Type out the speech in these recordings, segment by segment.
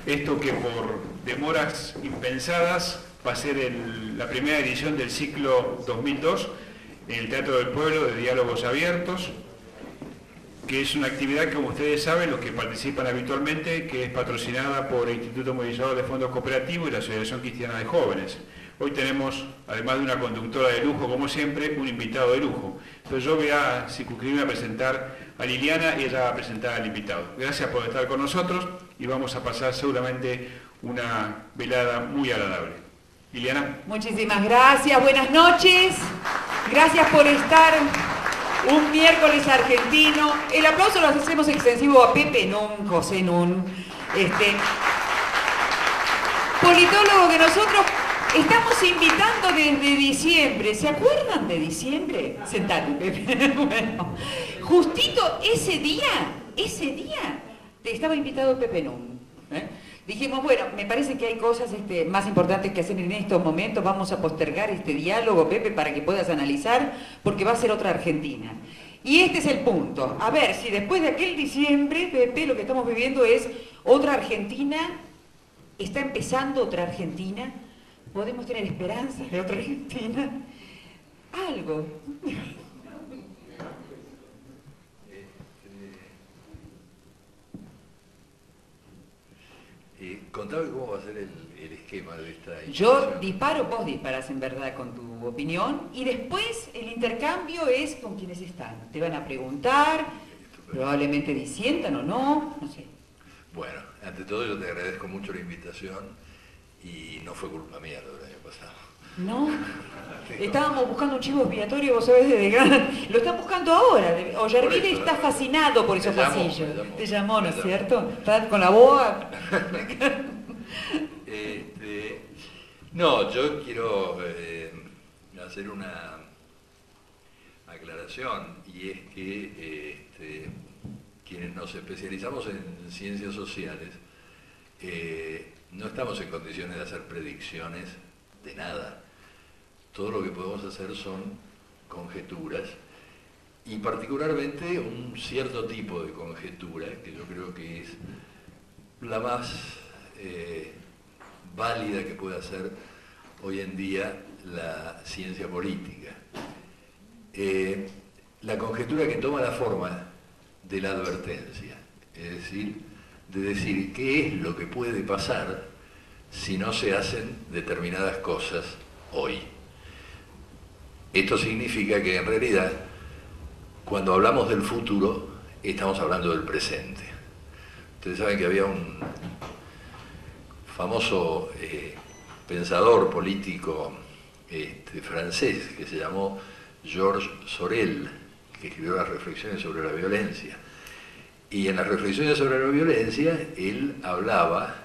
Esto que por demoras impensadas va a ser la primera edición del ciclo 2002 en el Teatro del Pueblo de Diálogos Abiertos, que es una actividad que, como ustedes saben, los que participan habitualmente, que es patrocinada por el Instituto Movilizador de Fondos Cooperativos y la Asociación Cristiana de Jóvenes. Hoy tenemos, además de una conductora de lujo, como siempre, un invitado de lujo. Entonces yo voy a circunscribirme a presentar a Liliana y ella va a presentar al invitado. Gracias por estar con nosotros y vamos a pasar seguramente una velada muy agradable. Liliana. Muchísimas gracias, buenas noches. Gracias por estar un miércoles argentino. El aplauso lo hacemos extensivo a Pepe Nun, José Nun, politólogo que nosotros estamos invitando desde diciembre. ¿Se acuerdan de diciembre? Sentate, Pepe. Bueno, justito ese día estaba invitado Pepe Nun. Dijimos, bueno, me parece que hay cosas más importantes que hacer en estos momentos. Vamos a postergar este diálogo, Pepe, para que puedas analizar, porque va a ser otra Argentina. Y este es el punto. A ver, si después de aquel diciembre, Pepe, lo que estamos viviendo es otra Argentina, está empezando otra Argentina, podemos tener esperanzas de otra Argentina, algo. Contame cómo va a ser el esquema de esta Yo disparo, vos disparás en verdad con tu opinión y después el intercambio es con quienes están. Te van a preguntar, probablemente disientan o no, no sé. Bueno, ante todo yo te agradezco mucho la invitación y no fue culpa mía lo del año pasado. No, estábamos buscando un chivo expiatorio, vos sabés, desde Gran. Lo están buscando ahora. Ollarvide está fascinado por esos pasillos. Te llamó, ¿no es cierto? Está con la boa. No, yo quiero hacer una aclaración, y es que quienes nos especializamos en ciencias sociales no estamos en condiciones de hacer predicciones de nada. Todo lo que podemos hacer son conjeturas, y particularmente un cierto tipo de conjetura, que yo creo que es la más válida que puede hacer hoy en día la ciencia política. La conjetura que toma la forma de la advertencia, es decir, de decir qué es lo que puede pasar si no se hacen determinadas cosas hoy. Esto significa que en realidad, cuando hablamos del futuro, estamos hablando del presente. Ustedes saben que había un famoso pensador político francés que se llamó Georges Sorel, que escribió las reflexiones sobre la violencia. Y en las reflexiones sobre la violencia, él hablaba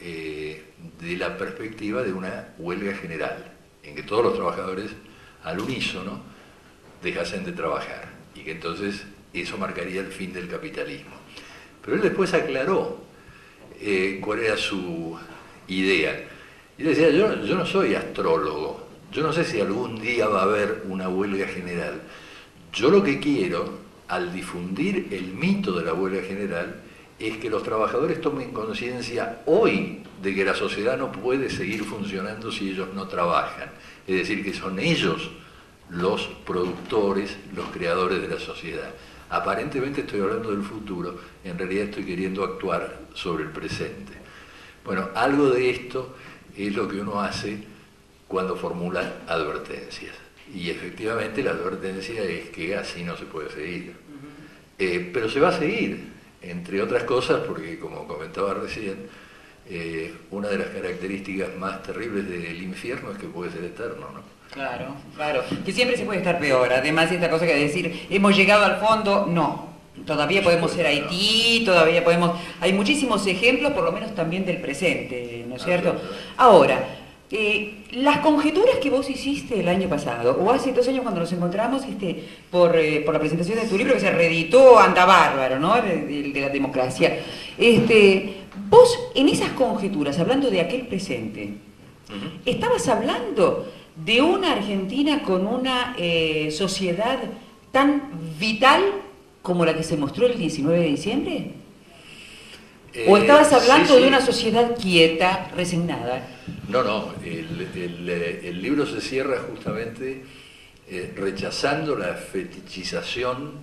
de la perspectiva de una huelga general, en que todos los trabajadores al unísono dejasen de trabajar, y que entonces eso marcaría el fin del capitalismo. Pero él después aclaró cuál era su idea. Y decía, yo no soy astrólogo, yo no sé si algún día va a haber una huelga general. Yo lo que quiero, al difundir el mito de la huelga general, es que los trabajadores tomen conciencia hoy de que la sociedad no puede seguir funcionando si ellos no trabajan. Es decir, que son ellos los productores, los creadores de la sociedad. Aparentemente estoy hablando del futuro, en realidad estoy queriendo actuar sobre el presente. Bueno, algo de esto es lo que uno hace cuando formula advertencias. Y efectivamente la advertencia es que así no se puede seguir. Pero se va a seguir, entre otras cosas, porque como comentaba recién, una de las características más terribles del infierno es que puede ser eterno, ¿no? Claro, claro, que siempre se puede estar peor. Además, esta cosa que decir, hemos llegado al fondo, no. Todavía podemos ser Haití, todavía podemos... Hay muchísimos ejemplos, por lo menos también del presente, ¿no es cierto? Ahora, las conjeturas que vos hiciste el año pasado, o hace 2 años cuando nos encontramos por la presentación de tu libro que se reeditó, anda bárbaro, ¿no? De la democracia. Vos, en esas conjeturas, hablando de aquel presente, estabas hablando de una Argentina con una sociedad tan vital como la que se mostró el 19 de diciembre. ¿O estabas hablando sí, sí. de una sociedad quieta, resignada? No, el libro se cierra justamente rechazando la fetichización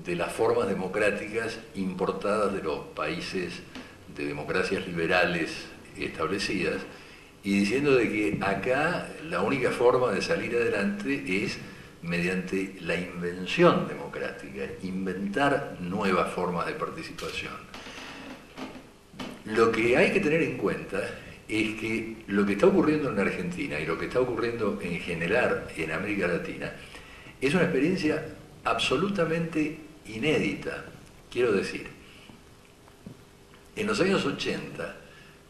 de las formas democráticas importadas de los países de democracias liberales establecidas y diciendo de que acá la única forma de salir adelante es mediante la invención democrática, inventar nuevas formas de participación. Lo que hay que tener en cuenta es que lo que está ocurriendo en la Argentina y lo que está ocurriendo en general en América Latina es una experiencia absolutamente inédita. Quiero decir, en los años 80,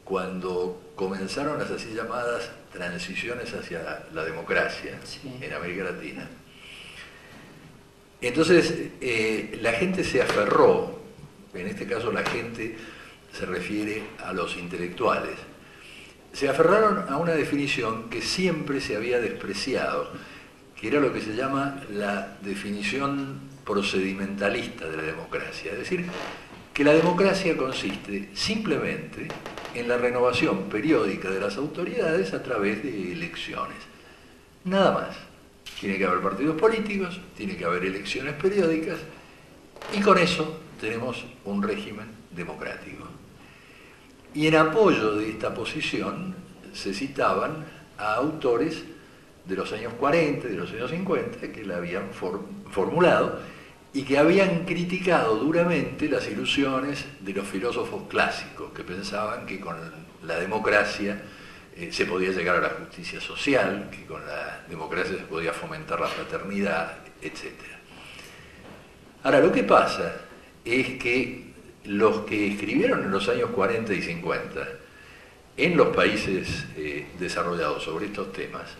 cuando comenzaron las así llamadas transiciones hacia la democracia en América Latina, entonces la gente se aferró, en este caso la gente se refiere a los intelectuales, se aferraron a una definición que siempre se había despreciado, que era lo que se llama la definición procedimentalista de la democracia, es decir, que la democracia consiste simplemente en la renovación periódica de las autoridades a través de elecciones. Nada más. Tiene que haber partidos políticos, tiene que haber elecciones periódicas y con eso tenemos un régimen democrático. Y en apoyo de esta posición se citaban a autores de los años 40, de los años 50, que la habían formulado y que habían criticado duramente las ilusiones de los filósofos clásicos, que pensaban que con la democracia se podía llegar a la justicia social, que con la democracia se podía fomentar la fraternidad, etc. Ahora, lo que pasa es que los que escribieron en los años 40 y 50 en los países desarrollados sobre estos temas,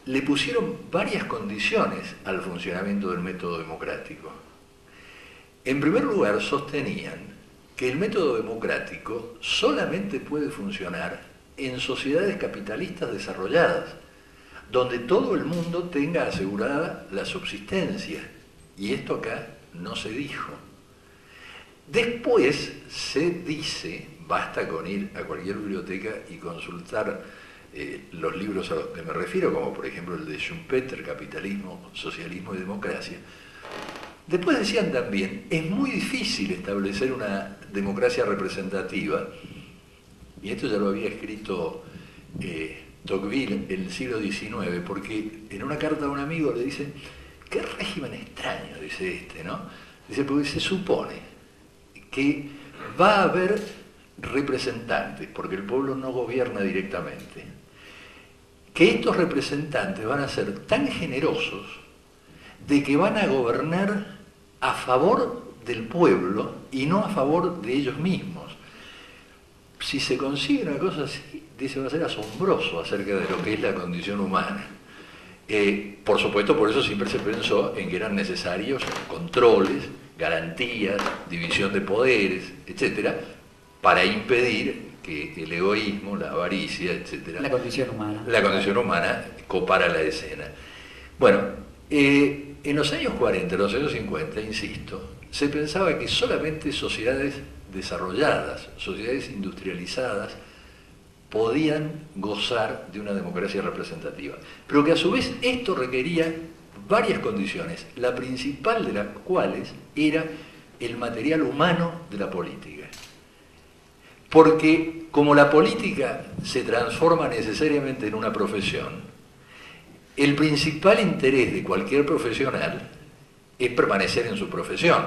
le pusieron varias condiciones al funcionamiento del método democrático. En primer lugar, sostenían que el método democrático solamente puede funcionar en sociedades capitalistas desarrolladas, donde todo el mundo tenga asegurada la subsistencia. Y esto acá no se dijo. Después se dice, basta con ir a cualquier biblioteca y consultar los libros a los que me refiero, como por ejemplo el de Schumpeter, Capitalismo, Socialismo y Democracia. Después decían también, es muy difícil establecer una democracia representativa, y esto ya lo había escrito Tocqueville en el siglo XIX, porque en una carta a un amigo le dicen, qué régimen extraño, dice este, ¿no? Dice, porque se supone que va a haber representantes, porque el pueblo no gobierna directamente, que estos representantes van a ser tan generosos de que van a gobernar a favor del pueblo y no a favor de ellos mismos. Si se consigue una cosa así, dice, va a ser asombroso acerca de lo que es la condición humana. Por supuesto, por eso siempre se pensó en que eran necesarios controles, garantías, división de poderes, etcétera, para impedir que el egoísmo, la avaricia, etcétera, La condición humana copara la escena. Bueno, en los años 40, en los años 50, insisto, se pensaba que solamente sociedades desarrolladas, sociedades industrializadas, podían gozar de una democracia representativa, pero que a su vez esto requería varias condiciones, la principal de las cuales era el material humano de la política. Porque como la política se transforma necesariamente en una profesión, el principal interés de cualquier profesional es permanecer en su profesión,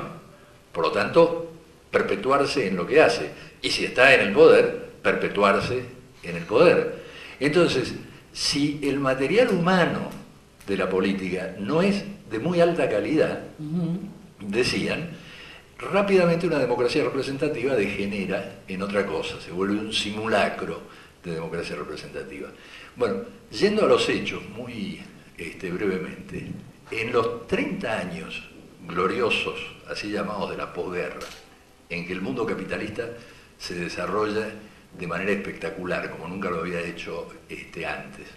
por lo tanto, perpetuarse en lo que hace, y si está en el poder, perpetuarse en el poder. Entonces, si el material humano de la política no es de muy alta calidad, decían, rápidamente una democracia representativa degenera en otra cosa, se vuelve un simulacro de democracia representativa. Bueno, yendo a los hechos muy brevemente, en los 30 años gloriosos, así llamados de la posguerra, en que el mundo capitalista se desarrolla de manera espectacular, como nunca lo había hecho antes,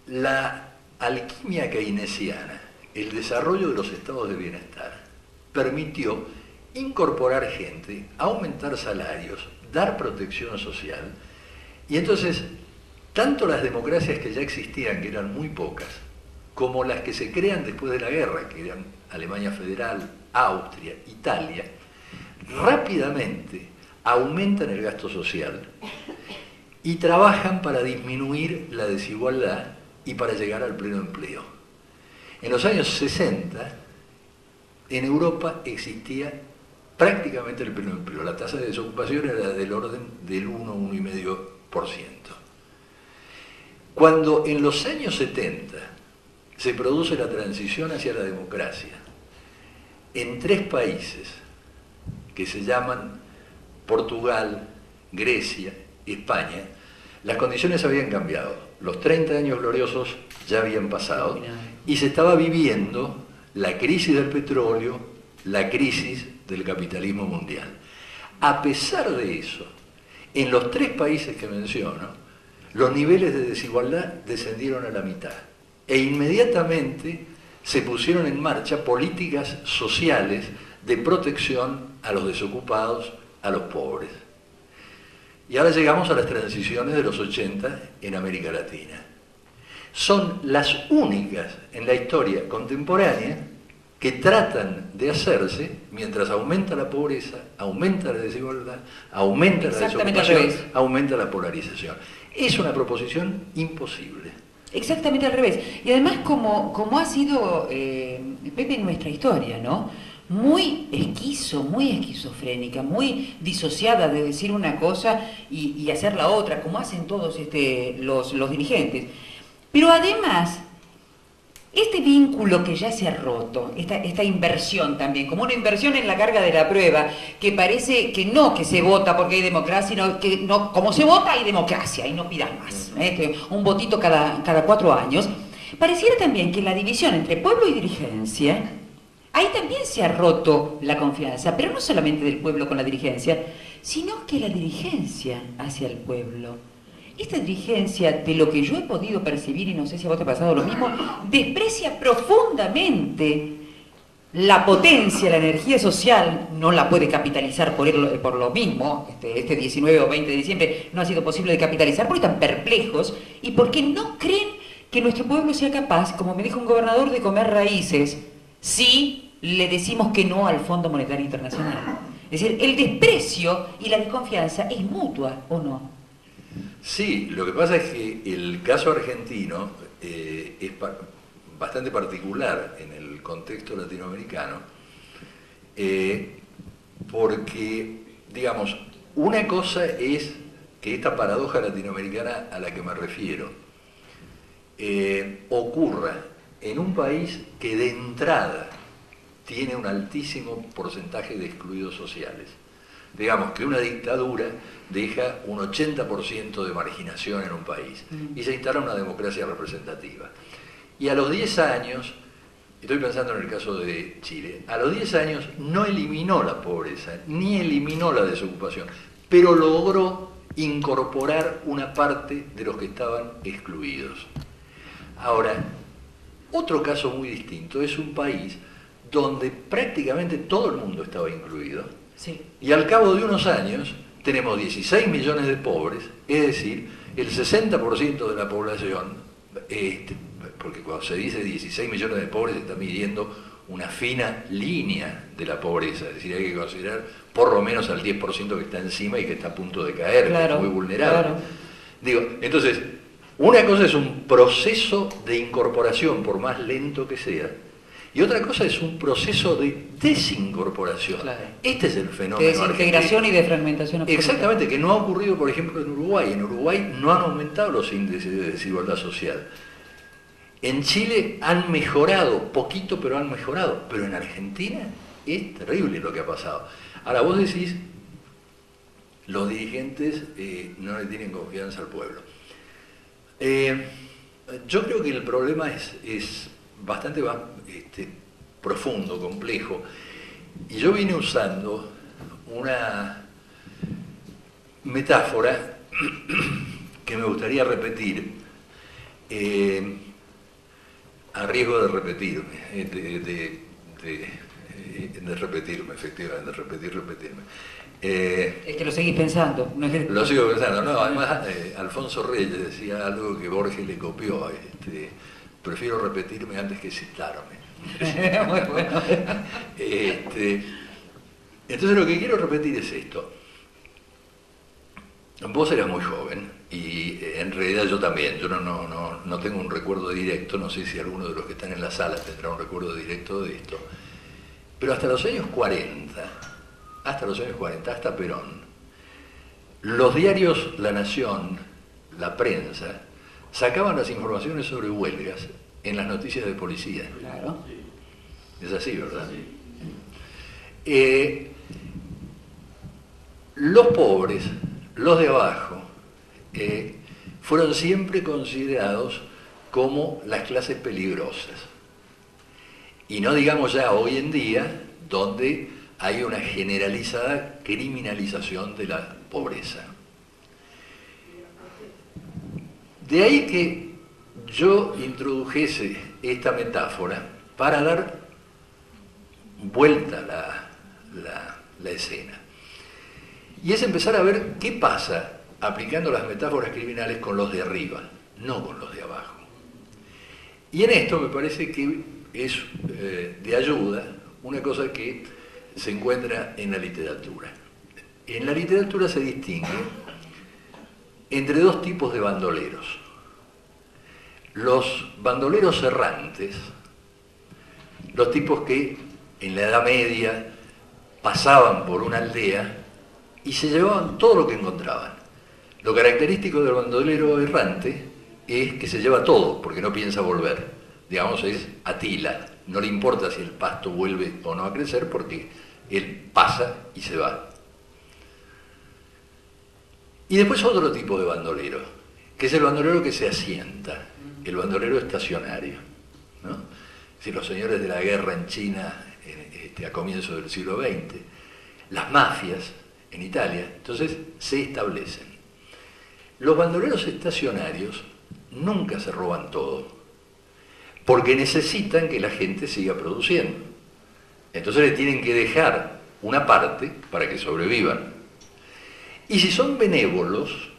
la alquimia keynesiana, el desarrollo de los estados de bienestar, permitió incorporar gente, aumentar salarios, dar protección social. Y entonces, tanto las democracias que ya existían, que eran muy pocas, como las que se crean después de la guerra, que eran Alemania Federal, Austria, Italia, rápidamente aumentan el gasto social y trabajan para disminuir la desigualdad y para llegar al pleno empleo. En los años 60, en Europa existía prácticamente el pleno empleo. La tasa de desocupación era del orden del 1,5%. Cuando en los años 70 se produce la transición hacia la democracia, en 3 países que se llaman Portugal, Grecia, España, las condiciones habían cambiado. Los 30 años gloriosos ya habían pasado y se estaba viviendo la crisis del petróleo, la crisis del capitalismo mundial. A pesar de eso, en los 3 países que menciono, los niveles de desigualdad descendieron a la mitad e inmediatamente se pusieron en marcha políticas sociales de protección a los desocupados, a los pobres. Y ahora llegamos a las transiciones de los 80 en América Latina. Son las únicas en la historia contemporánea que tratan de hacerse mientras aumenta la pobreza, aumenta la desigualdad, aumenta la desocupación, aumenta la polarización. Es una proposición imposible. Exactamente al revés. Y además como ha sido, Pepe, nuestra historia, ¿no? Muy esquizofrénica, muy disociada de decir una cosa y hacer la otra, como hacen todos los dirigentes. Pero además, este vínculo que ya se ha roto, esta inversión también, como una inversión en la carga de la prueba, que parece que no que se vota porque hay democracia, sino que no, como se vota hay democracia y no pidas más, un votito cada 4 años. Pareciera también que la división entre pueblo y dirigencia, ahí también se ha roto la confianza, pero no solamente del pueblo con la dirigencia, sino que la dirigencia hacia el pueblo. Esta dirigencia, de lo que yo he podido percibir, y no sé si a vos te ha pasado lo mismo, desprecia profundamente la potencia, la energía social, no la puede capitalizar por lo mismo, este 19 o 20 de diciembre no ha sido posible de capitalizar porque están perplejos y porque no creen que nuestro pueblo sea capaz, como me dijo un gobernador, de comer raíces si le decimos que no al Fondo Monetario Internacional. Es decir, el desprecio y la desconfianza es mutua, ¿o no? Sí, lo que pasa es que el caso argentino es bastante particular en el contexto latinoamericano, porque, digamos, una cosa es que esta paradoja latinoamericana a la que me refiero ocurra en un país que de entrada tiene un altísimo porcentaje de excluidos sociales. Digamos que una dictadura deja un 80% de marginación en un país y se instala una democracia representativa. Y a los 10 años, estoy pensando en el caso de Chile, a los 10 años no eliminó la pobreza, ni eliminó la desocupación, pero logró incorporar una parte de los que estaban excluidos. Ahora, otro caso muy distinto es un país donde prácticamente todo el mundo estaba incluido. Sí. Y al cabo de unos años tenemos 16 millones de pobres, es decir, el 60% de la población, porque cuando se dice 16 millones de pobres se está midiendo una fina línea de la pobreza, es decir, hay que considerar por lo menos al 10% que está encima y que está a punto de caer, claro, que es muy vulnerable. Claro. Digo, entonces, una cosa es un proceso de incorporación, por más lento que sea, y otra cosa es un proceso de desincorporación. Claro. Este es el fenómeno. De desintegración y de fragmentación absoluta. Exactamente, que no ha ocurrido, por ejemplo, en Uruguay. En Uruguay no han aumentado los índices de desigualdad social. En Chile han mejorado, poquito, pero han mejorado. Pero en Argentina es terrible lo que ha pasado. Ahora, vos decís, los dirigentes no le tienen confianza al pueblo. Yo creo que el problema es bastante profundo, complejo, y yo vine usando una metáfora que me gustaría repetir, a riesgo de repetirme, de repetirme, efectivamente, repetirme. Es que lo seguís pensando. No es que... Lo sigo pensando, no, además Alfonso Reyes decía algo que Borges le copió, prefiero repetirme antes que citarme. Muy bueno. Entonces lo que quiero repetir es esto. Vos eras muy joven y en realidad yo también, yo no tengo un recuerdo directo, no sé si alguno de los que están en la sala tendrá un recuerdo directo de esto, pero hasta los años 40, hasta Perón, los diarios La Nación, la prensa, sacaban las informaciones sobre huelgas en las noticias de policía. Claro. Es así, ¿verdad? Los pobres, los de abajo, fueron siempre considerados como las clases peligrosas. Y no digamos ya hoy en día, donde hay una generalizada criminalización de la pobreza. De ahí que yo introdujese esta metáfora para dar vuelta la escena. Y es empezar a ver qué pasa aplicando las metáforas criminales con los de arriba, no con los de abajo. Y en esto me parece que es de ayuda una cosa que se encuentra en la literatura. En la literatura se distingue entre dos tipos de bandoleros. Los bandoleros errantes, los tipos que en la Edad Media pasaban por una aldea y se llevaban todo lo que encontraban. Lo característico del bandolero errante es que se lleva todo, porque no piensa volver. Digamos, es Atila, no le importa si el pasto vuelve o no a crecer, porque él pasa y se va. Y después otro tipo de bandolero, que es el bandolero que se asienta, el bandolero estacionario, ¿no? Es decir, los señores de la guerra en China a comienzos del siglo XX, las mafias en Italia, entonces se establecen. Los bandoleros estacionarios nunca se roban todo, porque necesitan que la gente siga produciendo. Entonces le tienen que dejar una parte para que sobrevivan. Y si son benévolos,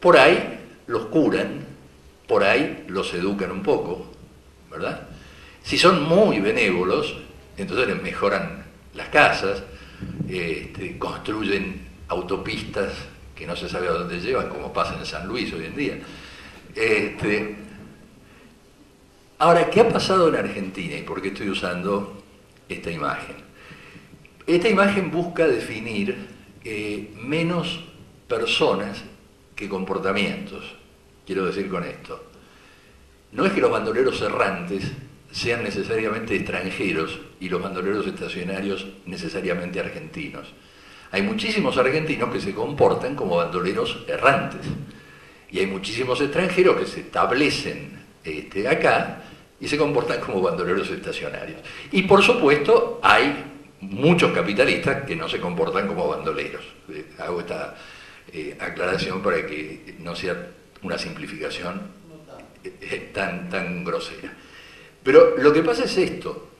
por ahí los curan, por ahí los educan un poco, ¿verdad? Si son muy benévolos, entonces les mejoran las casas, construyen autopistas que no se sabe a dónde llevan, como pasa en San Luis hoy en día. Ahora, ¿qué ha pasado en Argentina y por qué estoy usando esta imagen? Esta imagen busca definir menos personas que comportamientos. Quiero decir con esto, no es que los bandoleros errantes sean necesariamente extranjeros y los bandoleros estacionarios necesariamente argentinos. Hay muchísimos argentinos que se comportan como bandoleros errantes y hay muchísimos extranjeros que se establecen acá y se comportan como bandoleros estacionarios. Y por supuesto hay muchos capitalistas que no se comportan como bandoleros. Hago esta aclaración para que no sea una simplificación tan grosera. Pero lo que pasa es esto: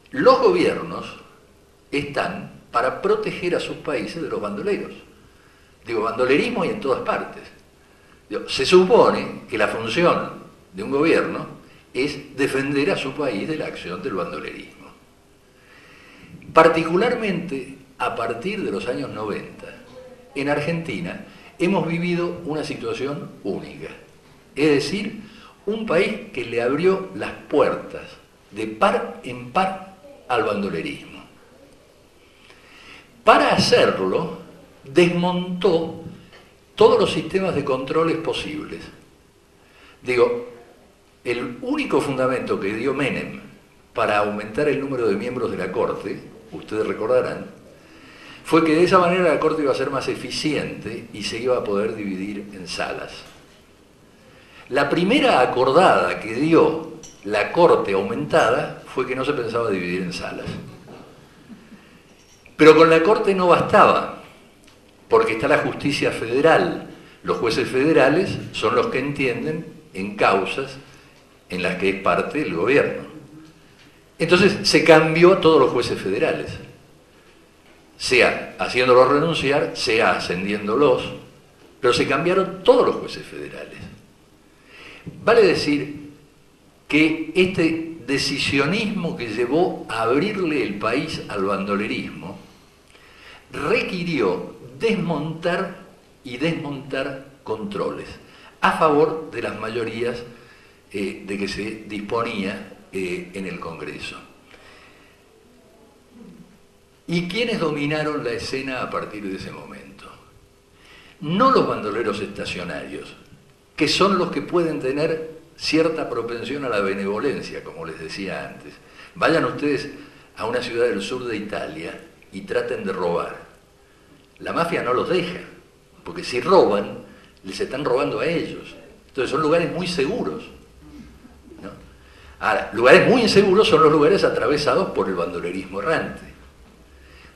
los gobiernos están para proteger a sus países de los bandoleros. Digo, bandolerismo hay en todas partes. Digo, se supone que la función de un gobierno es defender a su país de la acción del bandolerismo. Particularmente a partir de los años 90, en Argentina hemos vivido una situación única. Es decir, un país que le abrió las puertas de par en par al bandolerismo. Para hacerlo, desmontó todos los sistemas de controles posibles. Digo, el único fundamento que dio Menem para aumentar el número de miembros de la Corte, ustedes recordarán, fue que de esa manera la Corte iba a ser más eficiente y se iba a poder dividir en salas. La primera acordada que dio la Corte aumentada fue que no se pensaba dividir en salas. Pero con la Corte no bastaba, porque está la justicia federal. Los jueces federales son los que entienden en causas en las que es parte el gobierno. Entonces se cambió a todos los jueces federales, sea haciéndolos renunciar, sea ascendiéndolos, pero se cambiaron todos los jueces federales. Vale decir que este decisionismo que llevó a abrirle el país al bandolerismo requirió desmontar y desmontar controles a favor de las mayorías de que se disponía en el Congreso. ¿Y quiénes dominaron la escena a partir de ese momento? No los bandoleros estacionarios, que son los que pueden tener cierta propensión a la benevolencia, como les decía antes. Vayan ustedes a una ciudad del sur de Italia y traten de robar. La mafia no los deja, porque si roban, les están robando a ellos. Entonces son lugares muy seguros, ¿no? Ahora, lugares muy inseguros son los lugares atravesados por el bandolerismo errante.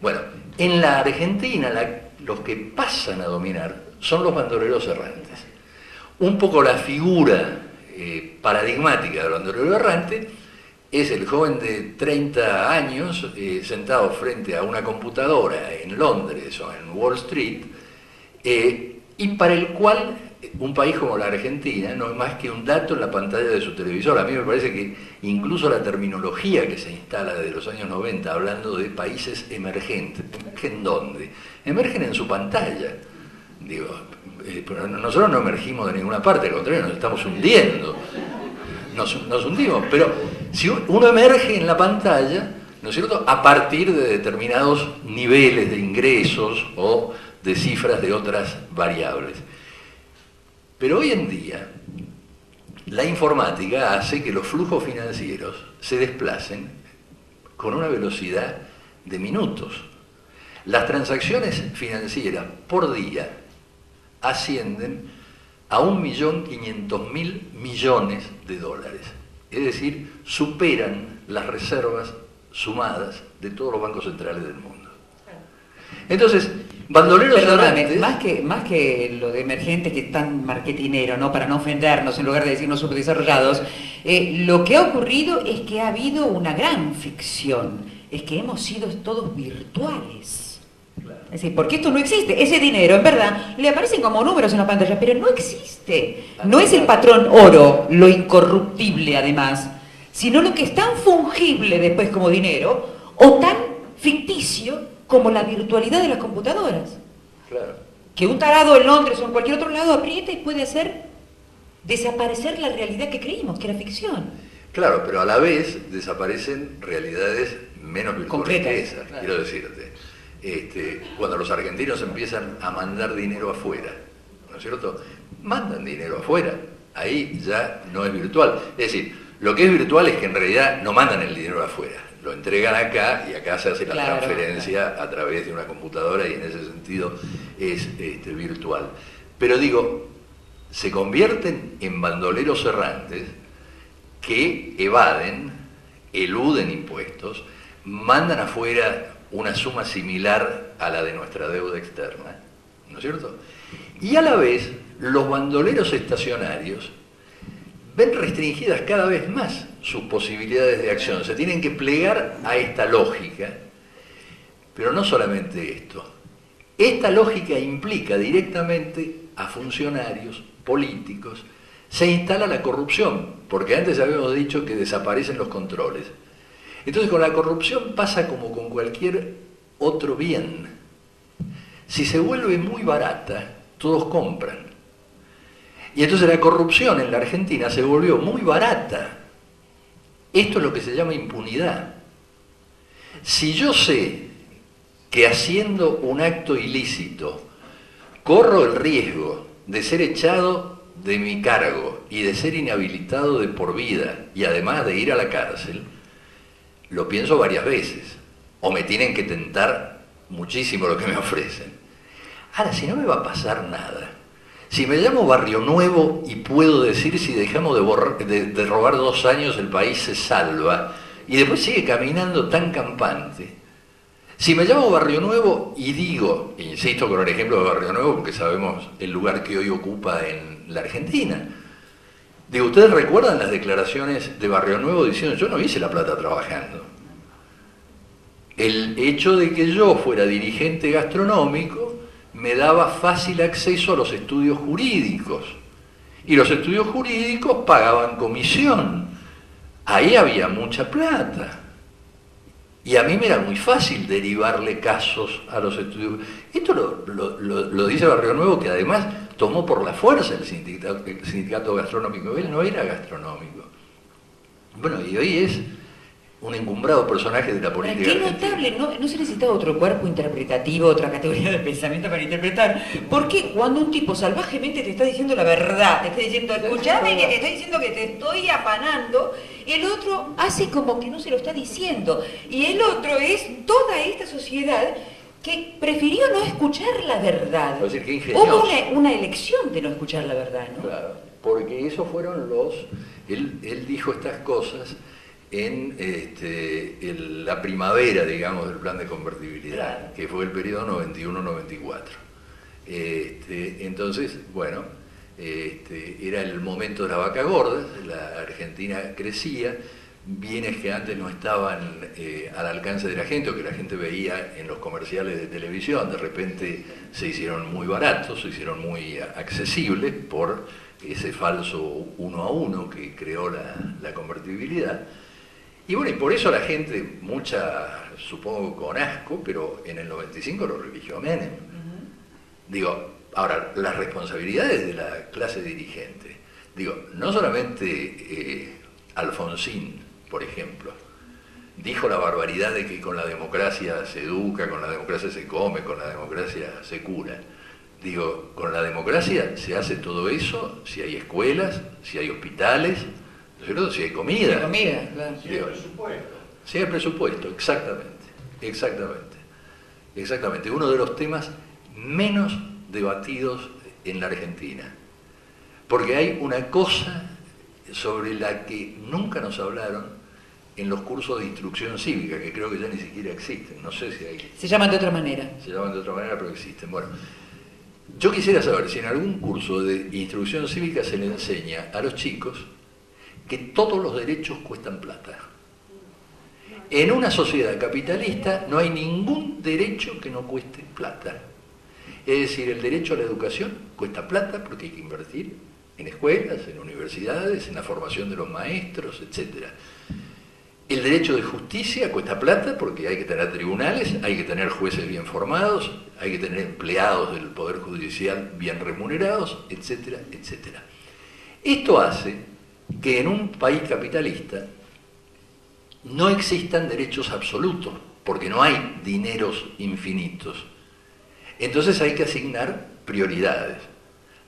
Bueno, en la Argentina los que pasan a dominar son los bandoleros errantes. Un poco la figura paradigmática del bandolero errante es el joven de 30 años sentado frente a una computadora en Londres o en Wall Street, y para el cual un país como la Argentina no es más que un dato en la pantalla de su televisor. A mí me parece que incluso la terminología que se instala desde los años 90 hablando de países emergentes, ¿emergen dónde? Emergen en su pantalla. Digo, nosotros no emergimos de ninguna parte, al contrario, nos estamos hundiendo. Nos hundimos, pero si uno emerge en la pantalla, ¿no es cierto?, a partir de determinados niveles de ingresos o de cifras de otras variables. Pero hoy en día, la informática hace que los flujos financieros se desplacen con una velocidad de minutos. Las transacciones financieras por día ascienden a 1.500.000 millones de dólares. Es decir, superan las reservas sumadas de todos los bancos centrales del mundo. Entonces, bandoleros errantes... Más que lo de emergentes que es tan marketinero, ¿no?, para no ofendernos en lugar de decirnos subdesarrollados, lo que ha ocurrido es que ha habido una gran ficción, es que hemos sido todos virtuales. Es decir, porque esto no existe. Ese dinero, en verdad, le aparecen como números en la pantalla, pero no existe. No es el patrón oro, lo incorruptible además, sino lo que es tan fungible después como dinero, o tan ficticio como la virtualidad de las computadoras. Claro. Que un tarado en Londres o en cualquier otro lado aprieta y puede hacer desaparecer la realidad que creímos, que era ficción. Claro, pero a la vez desaparecen realidades menos virtuales que esas, claro. Quiero decirte. Cuando los argentinos empiezan a mandar dinero afuera, ¿no es cierto? Mandan dinero afuera, ahí ya no es virtual. Es decir, lo que es virtual es que en realidad no mandan el dinero afuera, lo entregan acá y acá se hace la transferencia a través de una computadora y en ese sentido es virtual. Pero digo, se convierten en bandoleros errantes que evaden, eluden impuestos, mandan afuera una suma similar a la de nuestra deuda externa, ¿no es cierto? Y a la vez, los bandoleros estacionarios ven restringidas cada vez más sus posibilidades de acción, se tienen que plegar a esta lógica, pero no solamente esto. Esta lógica implica directamente a funcionarios políticos, se instala la corrupción, porque antes habíamos dicho que desaparecen los controles. Entonces con la corrupción pasa como con cualquier otro bien. Si se vuelve muy barata, todos compran. Y entonces la corrupción en la Argentina se volvió muy barata. Esto es lo que se llama impunidad. Si yo sé que haciendo un acto ilícito corro el riesgo de ser echado de mi cargo y de ser inhabilitado de por vida y además de ir a la cárcel, lo pienso varias veces, o me tienen que tentar muchísimo lo que me ofrecen. Ahora, si no me va a pasar nada, si me llamo Barrio Nuevo y puedo decir si dejamos de robar 2 años el país se salva, y después sigue caminando tan campante. Si me llamo Barrio Nuevo y digo, insisto con el ejemplo de Barrio Nuevo porque sabemos el lugar que hoy ocupa en la Argentina, Digo, ¿ustedes recuerdan las declaraciones de Barrio Nuevo diciendo yo no hice La Plata trabajando? El hecho de que yo fuera dirigente gastronómico me daba fácil acceso a los estudios jurídicos. Y los estudios jurídicos pagaban comisión. Ahí había mucha plata. Y a mí me era muy fácil derivarle casos a los estudios. Esto lo dice Barrio Nuevo, que además tomó por la fuerza el sindicato gastronómico. Él no era gastronómico. Bueno, y hoy es un encumbrado personaje de la política Qué argentina. notable, no se necesita otro cuerpo interpretativo, otra categoría de pensamiento para interpretar. Porque cuando un tipo salvajemente te está diciendo la verdad, te está diciendo, escuchame que te estoy diciendo que te estoy apanando, el otro hace como que no se lo está diciendo. Y el otro es toda esta sociedad que prefirió no escuchar la verdad. Es decir, qué ingenioso. Hubo una elección de no escuchar la verdad, ¿no? Claro, porque esos fueron él dijo estas cosas en la primavera, digamos, del plan de convertibilidad, Claro. que fue el periodo 91-94. Entonces, bueno, era el momento de la vaca gorda, la Argentina crecía, bienes que antes no estaban al alcance de la gente o que la gente veía en los comerciales de televisión, de repente se hicieron muy baratos, se hicieron muy accesibles por ese falso 1 a 1 que creó la convertibilidad. Y bueno, y por eso la gente, mucha, supongo con asco, pero en el 95 lo religió Menem. Digo, ahora, las responsabilidades de la clase dirigente, digo, no solamente Alfonsín, por ejemplo, dijo la barbaridad de que con la democracia se educa, con la democracia se come, con la democracia se cura. Digo, con la democracia se hace todo eso si hay escuelas, si hay hospitales, ¿no es cierto? Si hay comida. Si hay comida, claro. Si hay presupuesto. Si hay presupuesto, exactamente. Uno de los temas menos debatidos en la Argentina. Porque hay una cosa sobre la que nunca nos hablaron en los cursos de instrucción cívica, que creo que ya ni siquiera existen. No sé si hay. Se llaman de otra manera. Se llaman de otra manera, pero existen. Bueno, yo quisiera saber si en algún curso de instrucción cívica se le enseña a los chicos que todos los derechos cuestan plata. En una sociedad capitalista no hay ningún derecho que no cueste plata. Es decir, el derecho a la educación cuesta plata porque hay que invertir en escuelas, en universidades, en la formación de los maestros, etc. El derecho de justicia cuesta plata porque hay que tener tribunales, hay que tener jueces bien formados, hay que tener empleados del Poder Judicial bien remunerados, etcétera, etcétera. Esto hace que en un país capitalista no existan derechos absolutos, porque no hay dineros infinitos. Entonces hay que asignar prioridades.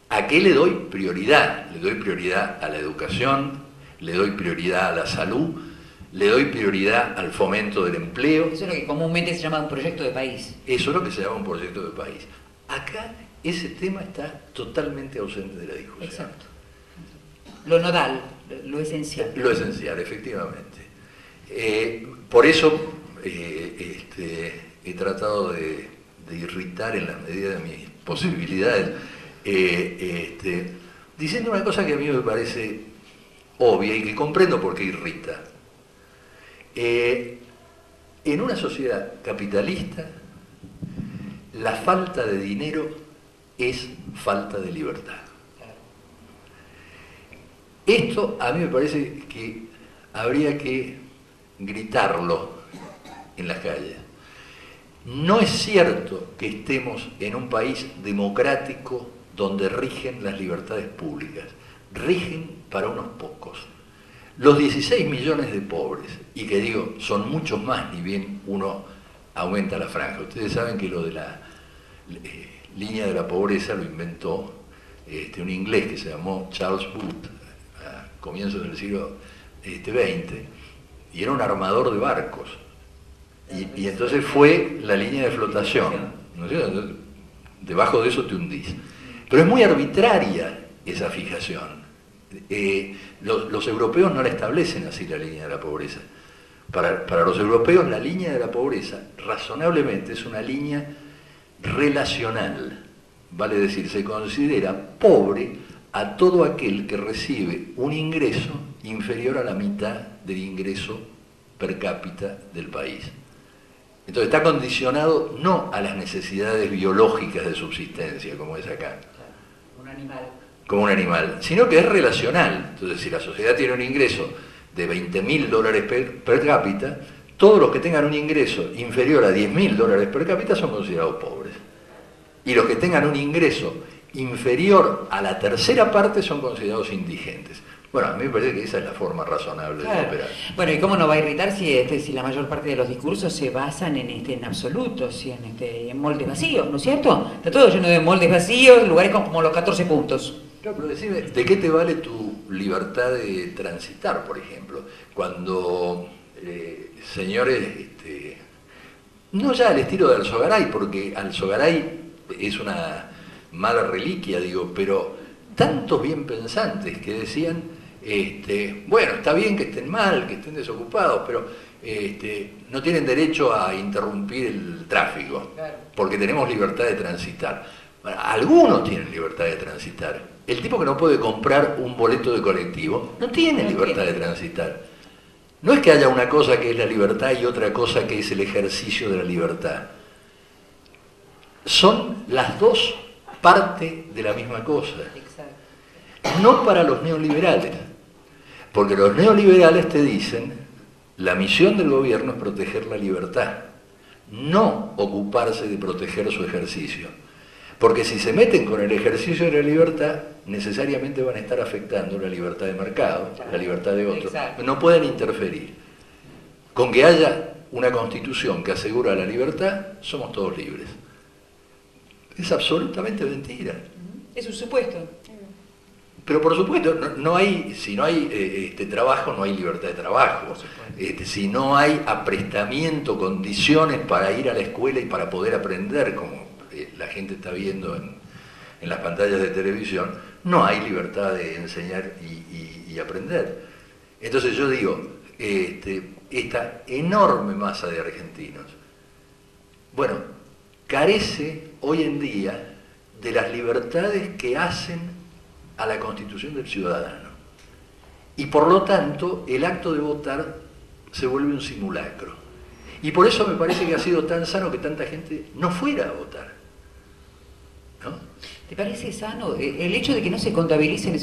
¿A qué le doy prioridad? Le doy prioridad a la educación, le doy prioridad a la salud, le doy prioridad al fomento del empleo. Eso es lo que comúnmente se llama un proyecto de país. Eso es lo que se llama un proyecto de país. Acá ese tema está totalmente ausente de la discusión. Exacto. Lo nodal, lo esencial. Lo esencial, efectivamente. Por eso he tratado de irritar en la medida de mis posibilidades, diciendo una cosa que a mí me parece obvia y que comprendo por qué irrita. En una sociedad capitalista, la falta de dinero es falta de libertad. Esto a mí me parece que habría que gritarlo en las calles. No es cierto que estemos en un país democrático donde rigen las libertades públicas. Rigen para unos pocos. Los 16 millones de pobres, y que digo, son muchos más, ni bien uno aumenta la franja. Ustedes saben que lo de la línea de la pobreza lo inventó un inglés que se llamó Charles Booth, a comienzos del siglo XX, y era un armador de barcos. Y entonces fue la línea de flotación, ¿no es cierto? Entonces, debajo de eso te hundís. Pero es muy arbitraria esa fijación. Los europeos no la establecen así, la línea de la pobreza. Para los europeos la línea de la pobreza razonablemente es una línea relacional. Vale decir, se considera pobre a todo aquel que recibe un ingreso inferior a la mitad del ingreso per cápita del país. Entonces está condicionado no a las necesidades biológicas de subsistencia, como es acá, como un animal, sino que es relacional. Entonces, si la sociedad tiene un ingreso de $20.000 per cápita, todos los que tengan un ingreso inferior a $10.000 per cápita son considerados pobres. Y los que tengan un ingreso inferior a la tercera parte son considerados indigentes. Bueno, a mí me parece que esa es la forma razonable de operar. Bueno, ¿y cómo no va a irritar si la mayor parte de los discursos se basan en absolutos y en moldes vacíos, ¿no es cierto? Está todo lleno de moldes vacíos, lugares como los 14 puntos. Claro, pero decime, ¿de qué te vale tu libertad de transitar, por ejemplo? Cuando señores, no ya al estilo de Alzogaray, porque Alzogaray es una mala reliquia, digo, pero tantos bien pensantes que decían, bueno, está bien que estén mal, que estén desocupados, pero no tienen derecho a interrumpir el tráfico, porque tenemos libertad de transitar. Bueno, algunos tienen libertad de transitar. El tipo que no puede comprar un boleto de colectivo no tiene libertad de transitar. No es que haya una cosa que es la libertad y otra cosa que es el ejercicio de la libertad. Son las dos partes de la misma cosa. No para los neoliberales, porque los neoliberales te dicen, la misión del gobierno es proteger la libertad, no ocuparse de proteger su ejercicio. Porque si se meten con el ejercicio de la libertad, necesariamente van a estar afectando la libertad de mercado, la libertad de otros. No pueden interferir. Con que haya una constitución que asegura la libertad, somos todos libres. Es absolutamente mentira. Es un supuesto. Pero por supuesto, no hay, si no hay trabajo, no hay libertad de trabajo. Si no hay aprestamiento, condiciones para ir a la escuela y para poder aprender, como la gente está viendo en las pantallas de televisión, no hay libertad de enseñar y aprender. Entonces yo digo, esta enorme masa de argentinos, bueno, carece hoy en día de las libertades que hacen a la constitución del ciudadano. Y por lo tanto, el acto de votar se vuelve un simulacro. Y por eso me parece que ha sido tan sano que tanta gente no fuera a votar. ¿No? ¿Te parece sano el hecho de que no se contabilicen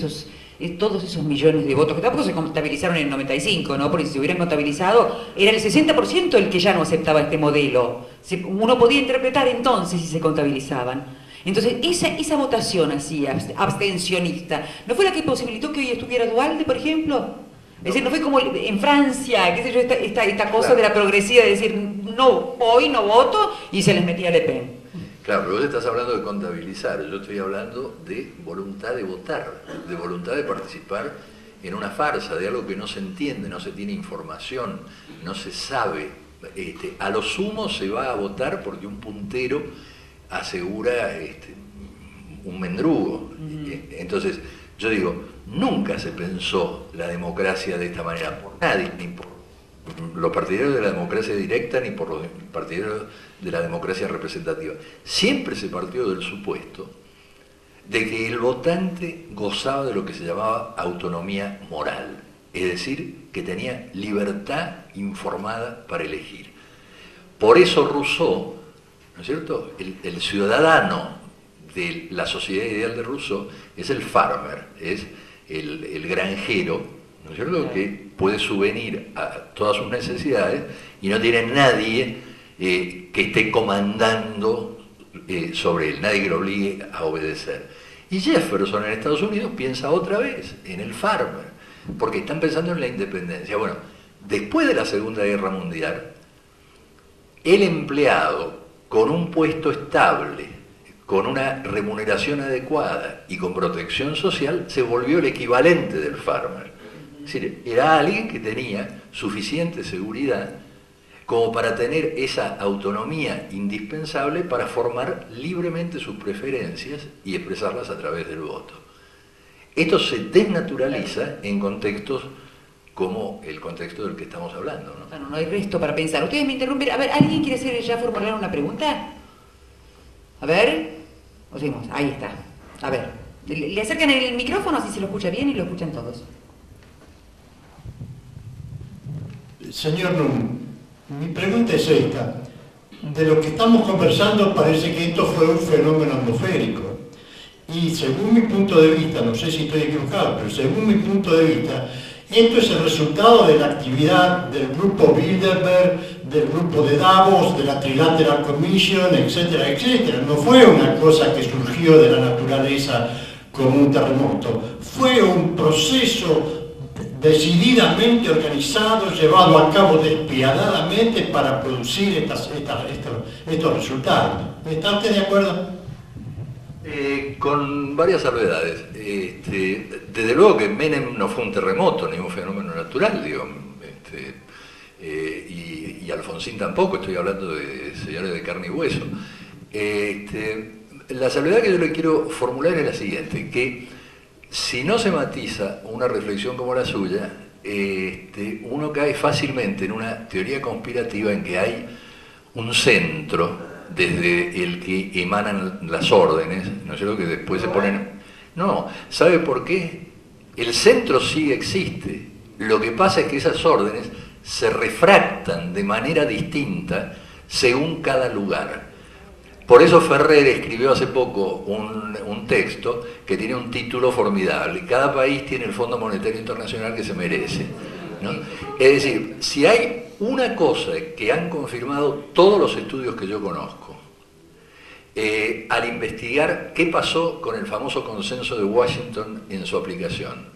todos esos millones de votos, que tampoco se contabilizaron en el 95, ¿no? Porque si se hubieran contabilizado, era el 60% el que ya no aceptaba este modelo. Uno podía interpretar entonces si se contabilizaban. Entonces, esa votación así, abstencionista, ¿no fue la que posibilitó que hoy estuviera Duhalde, por ejemplo? Es decir, no fue como en Francia, qué sé yo, esta cosa de la progresiva de decir, no, hoy no voto, y se les metía Le Pen. Claro, pero vos estás hablando de contabilizar, yo estoy hablando de voluntad de votar, de voluntad de participar en una farsa, de algo que no se entiende, no se tiene información, no se sabe. A lo sumo se va a votar porque un puntero asegura un mendrugo. Entonces, yo digo, nunca se pensó la democracia de esta manera por nadie, ni por los partidarios de la democracia directa ni por los partidarios de la democracia representativa. Siempre se partió del supuesto de que el votante gozaba de lo que se llamaba autonomía moral, es decir, que tenía libertad informada para elegir. Por eso Rousseau, ¿no es cierto?, el ciudadano de la sociedad ideal de Rousseau es el farmer, es el granjero, ¿no es cierto?, que puede subvenir a todas sus necesidades y no tiene nadie que esté comandando sobre él, nadie que lo obligue a obedecer. Y Jefferson en Estados Unidos piensa otra vez en el farmer, porque están pensando en la independencia. Bueno, después de la Segunda Guerra Mundial, el empleado con un puesto estable, con una remuneración adecuada y con protección social, se volvió el equivalente del farmer. Es decir, era alguien que tenía suficiente seguridad como para tener esa autonomía indispensable para formar libremente sus preferencias y expresarlas a través del voto. Esto se desnaturaliza en contextos como el contexto del que estamos hablando, ¿no? Bueno, no hay resto para pensar. Ustedes me interrumpen. A ver, ¿alguien quiere hacer ya formular una pregunta? A ver, o seguimos. Ahí está. A ver, Le acercan el micrófono así se lo escucha bien y lo escuchan todos. Señor Num, mi pregunta es esta. De lo que estamos conversando parece que esto fue un fenómeno atmosférico. Y según mi punto de vista, no sé si estoy equivocado, pero según mi punto de vista, esto es el resultado de la actividad del grupo Bilderberg, del grupo de Davos, de la Trilateral Commission, etcétera, etcétera. No fue una cosa que surgió de la naturaleza como un terremoto. Fue un proceso decididamente organizado, llevado a cabo despiadadamente para producir estos resultados. ¿Está usted de acuerdo? Con varias salvedades. Desde luego que Menem no fue un terremoto, ni un fenómeno natural, digo. Y Alfonsín tampoco, estoy hablando de señores de carne y hueso. La salvedad que yo le quiero formular es la siguiente, que si no se matiza una reflexión como la suya, uno cae fácilmente en una teoría conspirativa en que hay un centro desde el que emanan las órdenes, ¿no es cierto?, que después se ponen... No, ¿sabe por qué? El centro sí existe. Lo que pasa es que esas órdenes se refractan de manera distinta según cada lugar. Por eso Ferrer escribió hace poco un texto que tiene un título formidable. Cada país tiene el Fondo Monetario Internacional que se merece, ¿no? Es decir, si hay una cosa que han confirmado todos los estudios que yo conozco, al investigar qué pasó con el famoso consenso de Washington en su aplicación.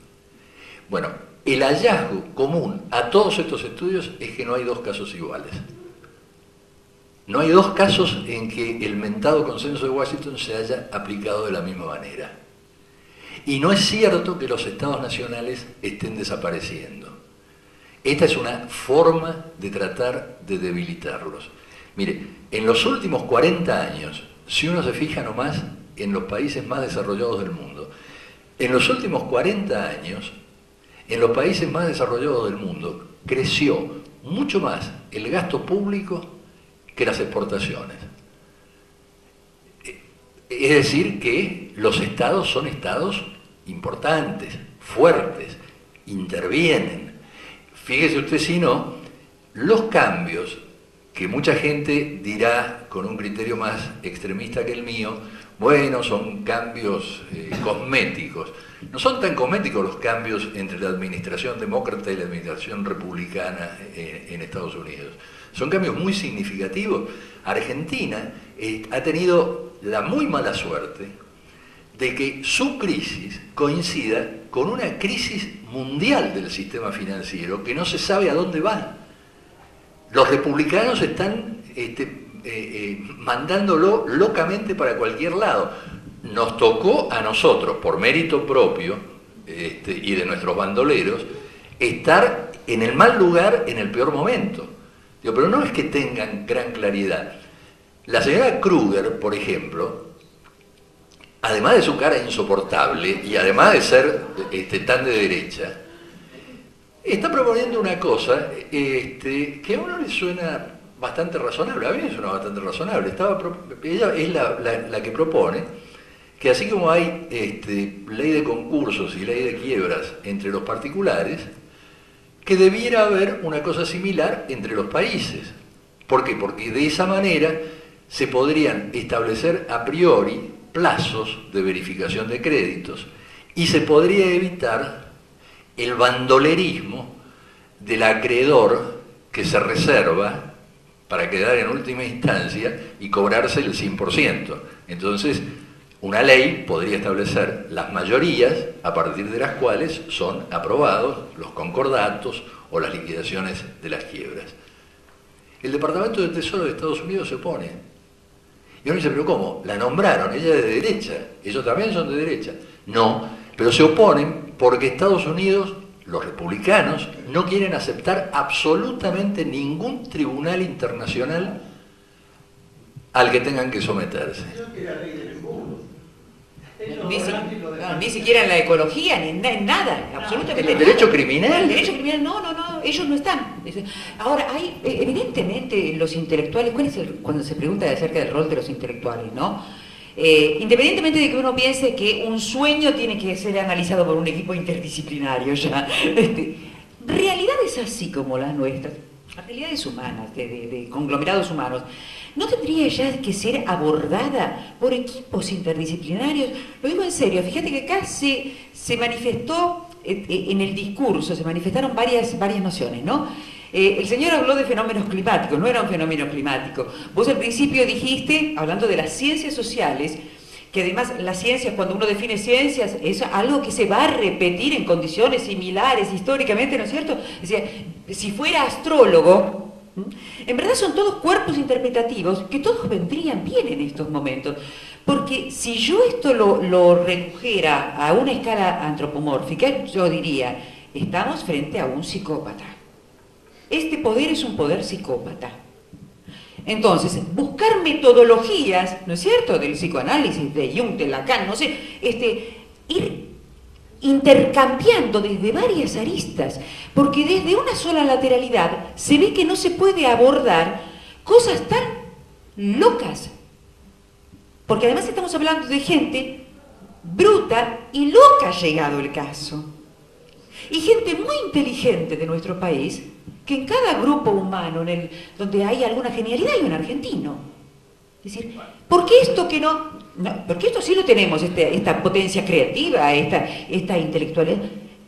Bueno, el hallazgo común a todos estos estudios es que no hay dos casos iguales. No hay dos casos en que el mentado consenso de Washington se haya aplicado de la misma manera. Y no es cierto que los estados nacionales estén desapareciendo. Esta es una forma de tratar de debilitarlos. Mire, en los últimos 40 años, si uno se fija nomás en los países más desarrollados del mundo, en los últimos 40 años, en los países más desarrollados del mundo, creció mucho más el gasto público que las exportaciones. Es decir, que los estados son estados importantes, fuertes, intervienen. Fíjese usted si no, los cambios que mucha gente dirá con un criterio más extremista que el mío, bueno, son cambios cosméticos. No son tan cosméticos los cambios entre la administración demócrata y la administración republicana en Estados Unidos. Son cambios muy significativos. Argentina ha tenido la muy mala suerte de que su crisis coincida con una crisis mundial del sistema financiero que no se sabe a dónde va. Los republicanos están mandándolo locamente para cualquier lado. Nos tocó a nosotros, por mérito propio y de nuestros bandoleros, estar en el mal lugar en el peor momento. Digo, pero no es que tengan gran claridad. La señora Kruger, por ejemplo, además de su cara insoportable y además de ser tan de derecha, está proponiendo una cosa que a uno le suena bastante razonable. A mí me suena bastante razonable. Ella es la que propone que así como hay ley de concursos y ley de quiebras entre los particulares, que debiera haber una cosa similar entre los países. ¿Por qué? Porque de esa manera se podrían establecer a priori plazos de verificación de créditos y se podría evitar el bandolerismo del acreedor que se reserva para quedar en última instancia y cobrarse el 100%. Entonces, una ley podría establecer las mayorías a partir de las cuales son aprobados los concordatos o las liquidaciones de las quiebras. El Departamento de Tesoro de Estados Unidos se opone. Y uno dice, ¿pero cómo? La nombraron, ella es de derecha, ellos también son de derecha. No, pero se oponen porque Estados Unidos, los republicanos, no quieren aceptar absolutamente ningún tribunal internacional al que tengan que someterse. Ni siquiera en la ecología, ni en nada, absolutamente nada. ¿El derecho criminal? El derecho criminal, no, ellos no están. Ahora, hay, evidentemente, los intelectuales, cuando se pregunta acerca del rol de los intelectuales, ¿no? Independientemente de que uno piense que un sueño tiene que ser analizado por un equipo interdisciplinario ya, realidades así como las nuestras, realidades humanas, de conglomerados humanos, ¿no tendría ya que ser abordada por equipos interdisciplinarios? Lo digo en serio, fíjate que acá se manifestó en el discurso, se manifestaron varias nociones, ¿no? El señor habló de fenómenos climáticos, no era un fenómeno climático. Vos al principio dijiste, hablando de las ciencias sociales, que además las ciencias, cuando uno define ciencias, es algo que se va a repetir en condiciones similares históricamente, ¿no es cierto? Es decir, si fuera astrólogo, en verdad son todos cuerpos interpretativos que todos vendrían bien en estos momentos. Porque si yo esto lo redujera a una escala antropomórfica, yo diría, estamos frente a un psicópata. Este poder es un poder psicópata. Entonces, buscar metodologías, ¿no es cierto?, del psicoanálisis, de Jung, de Lacan, no sé, ir intercambiando desde varias aristas, porque desde una sola lateralidad se ve que no se puede abordar cosas tan locas. Porque además estamos hablando de gente bruta y loca ha llegado el caso. Y gente muy inteligente de nuestro país, que en cada grupo humano donde hay alguna genialidad hay un argentino. Es decir, ¿por qué esto que no? Porque esto sí lo tenemos, esta potencia creativa, esta intelectualidad.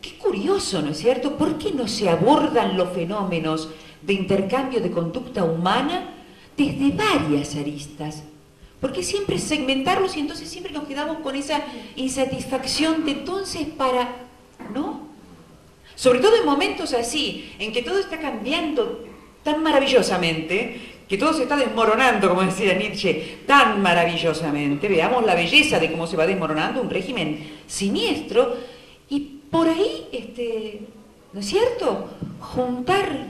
Qué curioso, ¿no es cierto? ¿Por qué no se abordan los fenómenos de intercambio de conducta humana desde varias aristas? ¿Por qué siempre segmentarlos y entonces siempre nos quedamos con esa insatisfacción de entonces para... ¿no? Sobre todo en momentos así, en que todo está cambiando tan maravillosamente, que todo se está desmoronando, como decía Nietzsche, tan maravillosamente. Veamos la belleza de cómo se va desmoronando un régimen siniestro, y por ahí, ¿no es cierto?, juntar...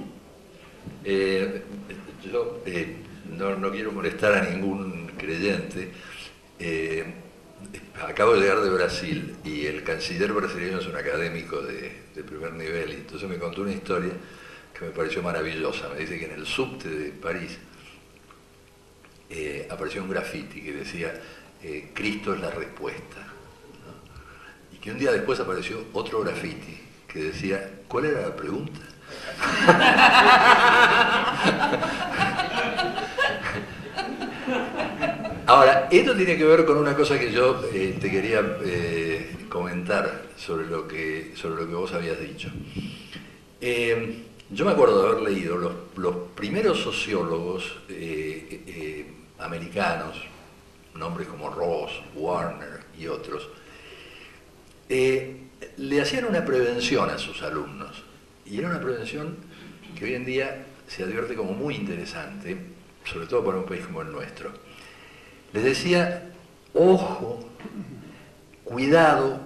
Yo no quiero molestar a ningún creyente. Acabo de llegar de Brasil y el canciller brasileño es un académico de primer nivel, y entonces me contó una historia que me pareció maravillosa. Me dice que en el subte de París apareció un graffiti que decía Cristo es la respuesta, ¿no? Y que un día después apareció otro graffiti que decía, ¿cuál era la pregunta? Ahora, esto tiene que ver con una cosa que yo te quería comentar sobre lo que vos habías dicho. Yo me acuerdo de haber leído los primeros sociólogos americanos, nombres como Ross, Warner y otros, le hacían una prevención a sus alumnos, y era una prevención que hoy en día se advierte como muy interesante, sobre todo para un país como el nuestro. Les decía, ojo, cuidado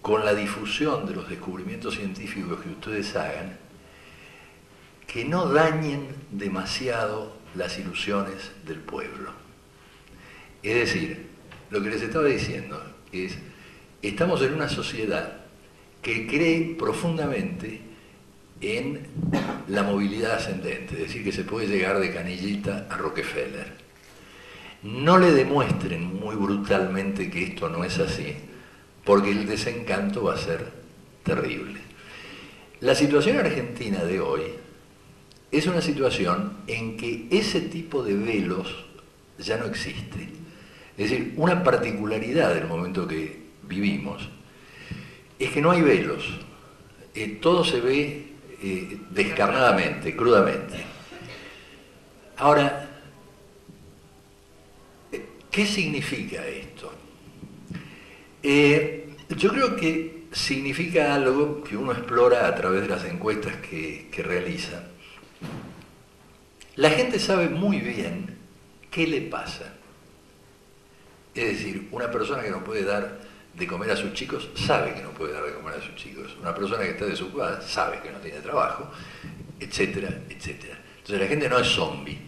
con la difusión de los descubrimientos científicos que ustedes hagan, que no dañen demasiado las ilusiones del pueblo. Es decir, lo que les estaba diciendo es, estamos en una sociedad que cree profundamente en la movilidad ascendente, es decir, que se puede llegar de Canillita a Rockefeller. No le demuestren muy brutalmente que esto no es así, porque el desencanto va a ser terrible. La situación argentina de hoy es una situación en que ese tipo de velos ya no existe. Es decir, una particularidad del momento que vivimos es que no hay velos. Todo se ve descarnadamente, crudamente. Ahora, ¿qué significa esto? Yo creo que significa algo que uno explora a través de las encuestas que realiza. La gente sabe muy bien qué le pasa. Es decir, una persona que no puede dar de comer a sus chicos sabe que no puede dar de comer a sus chicos. Una persona que está desocupada sabe que no tiene trabajo, etcétera, etcétera. Entonces la gente no es zombie.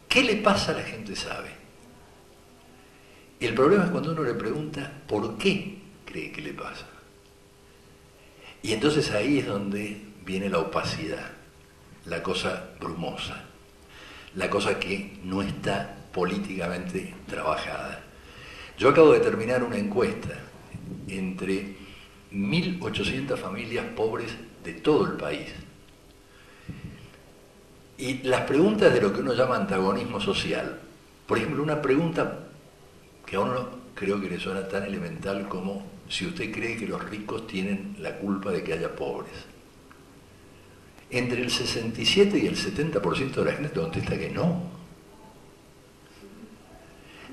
¿Qué le pasa? La gente sabe. El problema es cuando uno le pregunta por qué cree que le pasa. Y entonces ahí es donde viene la opacidad, la cosa brumosa, la cosa que no está políticamente trabajada. Yo acabo de terminar una encuesta entre 1.800 familias pobres de todo el país. Y las preguntas de lo que uno llama antagonismo social, por ejemplo, una pregunta que a uno creo que le suena tan elemental como si usted cree que los ricos tienen la culpa de que haya pobres. Entre el 67 y el 70% de la gente te contesta que no.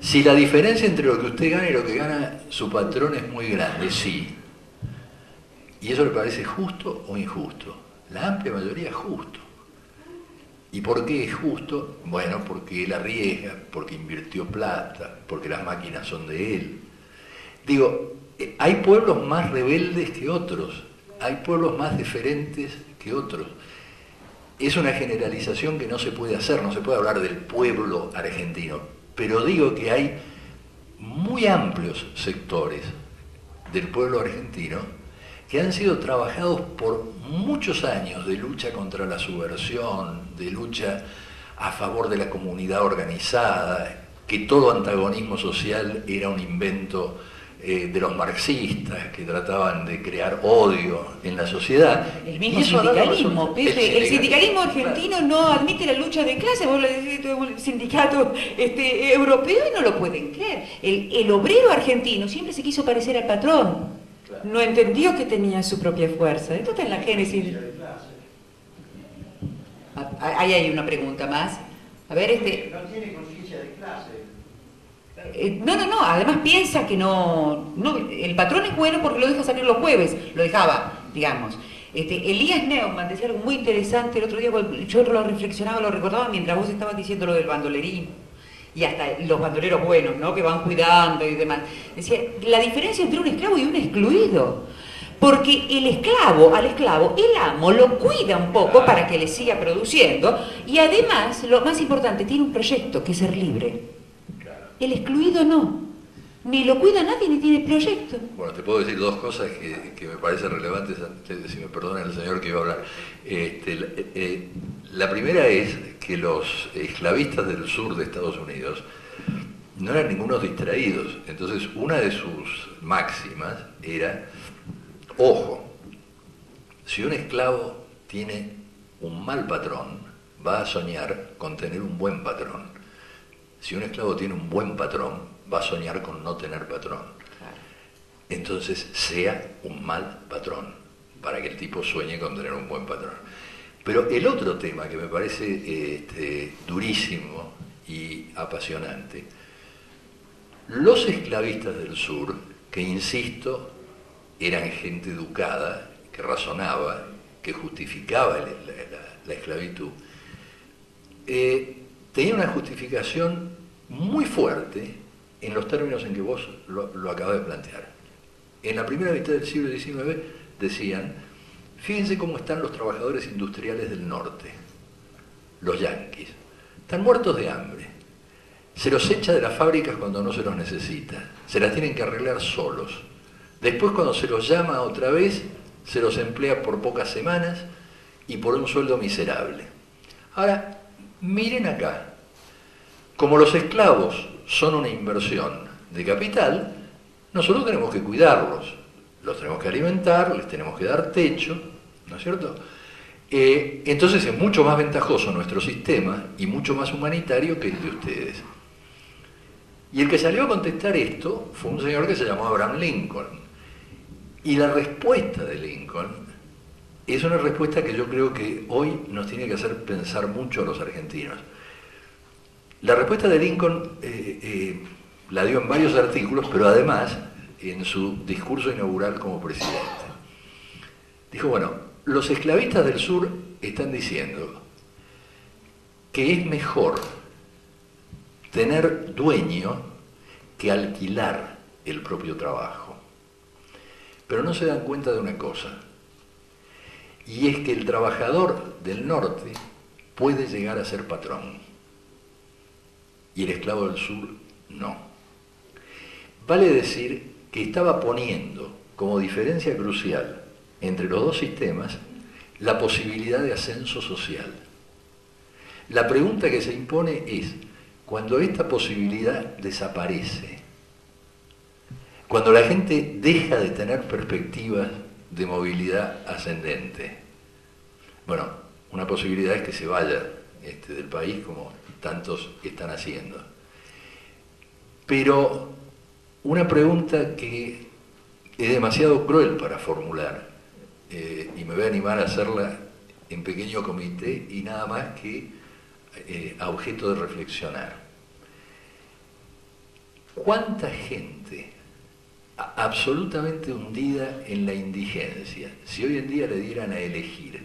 Si la diferencia entre lo que usted gana y lo que gana su patrón es muy grande, sí. ¿Y eso le parece justo o injusto? La amplia mayoría es justo. ¿Y por qué es justo? Bueno, porque él arriesga, porque invirtió plata, porque las máquinas son de él. Digo, hay pueblos más rebeldes que otros, hay pueblos más diferentes que otros. Es una generalización que no se puede hacer, no se puede hablar del pueblo argentino, pero digo que hay muy amplios sectores del pueblo argentino que han sido trabajados por muchos años de lucha contra la subversión, de lucha a favor de la comunidad organizada, que todo antagonismo social era un invento de los marxistas, que trataban de crear odio en la sociedad. El mismo sindicalismo, Pepe. El sindicalismo argentino no admite la lucha de clase, vos le decís un sindicato europeo y no lo pueden creer. El obrero argentino siempre se quiso parecer al patrón. No entendió que tenía su propia fuerza. Esto está en la génesis. Ahí hay una pregunta más. A ver, No tiene conciencia de clase. No, además piensa que no, el patrón es bueno porque lo deja salir los jueves, lo dejaba, digamos. Elías Neumann decía algo muy interesante el otro día, yo lo reflexionaba, lo recordaba mientras vos estabas diciendo lo del bandolerismo. Y hasta los bandoleros buenos, ¿no? Que van cuidando y demás. Decía, la diferencia entre un esclavo y un excluido. Porque al esclavo, el amo lo cuida un poco para que le siga produciendo y además, lo más importante, tiene un proyecto, que es ser libre. El excluido no. Ni lo cuida nadie ni tiene proyecto. Bueno, te puedo decir dos cosas que me parecen relevantes, si me perdona el señor que iba a hablar. La primera es que los esclavistas del sur de Estados Unidos no eran ningunos distraídos. Entonces, una de sus máximas era, ojo, si un esclavo tiene un mal patrón, va a soñar con tener un buen patrón. Si un esclavo tiene un buen patrón, va a soñar con no tener patrón. Entonces, sea un mal patrón, para que el tipo sueñe con tener un buen patrón. Pero el otro tema que me parece durísimo y apasionante, los esclavistas del sur, que insisto, eran gente educada, que razonaba, que justificaba la esclavitud, tenía una justificación muy fuerte en los términos en que vos lo acabas de plantear. En la primera mitad del siglo XIX decían, fíjense cómo están los trabajadores industriales del norte, los yanquis, están muertos de hambre, se los echa de las fábricas cuando no se los necesita, se las tienen que arreglar solos, después cuando se los llama otra vez, se los emplea por pocas semanas y por un sueldo miserable. Ahora, miren acá, como los esclavos son una inversión de capital, nosotros tenemos que cuidarlos, los tenemos que alimentar, les tenemos que dar techo, ¿no es cierto? Entonces es mucho más ventajoso nuestro sistema y mucho más humanitario que el de ustedes. Y el que salió a contestar esto fue un señor que se llamó Abraham Lincoln. Y la respuesta de Lincoln es una respuesta que yo creo que hoy nos tiene que hacer pensar mucho a los argentinos. La respuesta de Lincoln la dio en varios artículos, pero además en su discurso inaugural como presidente. Dijo, bueno, los esclavistas del sur están diciendo que es mejor tener dueño que alquilar el propio trabajo. Pero no se dan cuenta de una cosa, y es que el trabajador del norte puede llegar a ser patrón, y el esclavo del sur no. Vale decir que estaba poniendo como diferencia crucial entre los dos sistemas la posibilidad de ascenso social. La pregunta que se impone es, cuando esta posibilidad desaparece, Cuando la gente deja de tener perspectivas de movilidad ascendente, bueno, una posibilidad es que se vaya del país como tantos están haciendo. Pero una pregunta que es demasiado cruel para formular, y me voy a animar a hacerla en pequeño comité y nada más que a objeto de reflexionar. ¿Cuánta gente absolutamente hundida en la indigencia, si hoy en día le dieran a elegir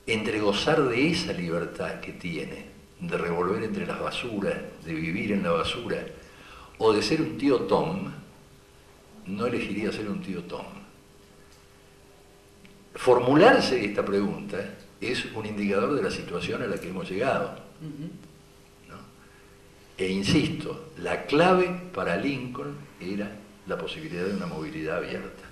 entre gozar de esa libertad que tiene, de revolver entre las basuras, de vivir en la basura, o de ser un tío Tom, no elegiría ser un tío Tom? Formularse esta pregunta es un indicador de la situación a la que hemos llegado. ¿No? E insisto, la clave para Lincoln era la posibilidad de una movilidad abierta.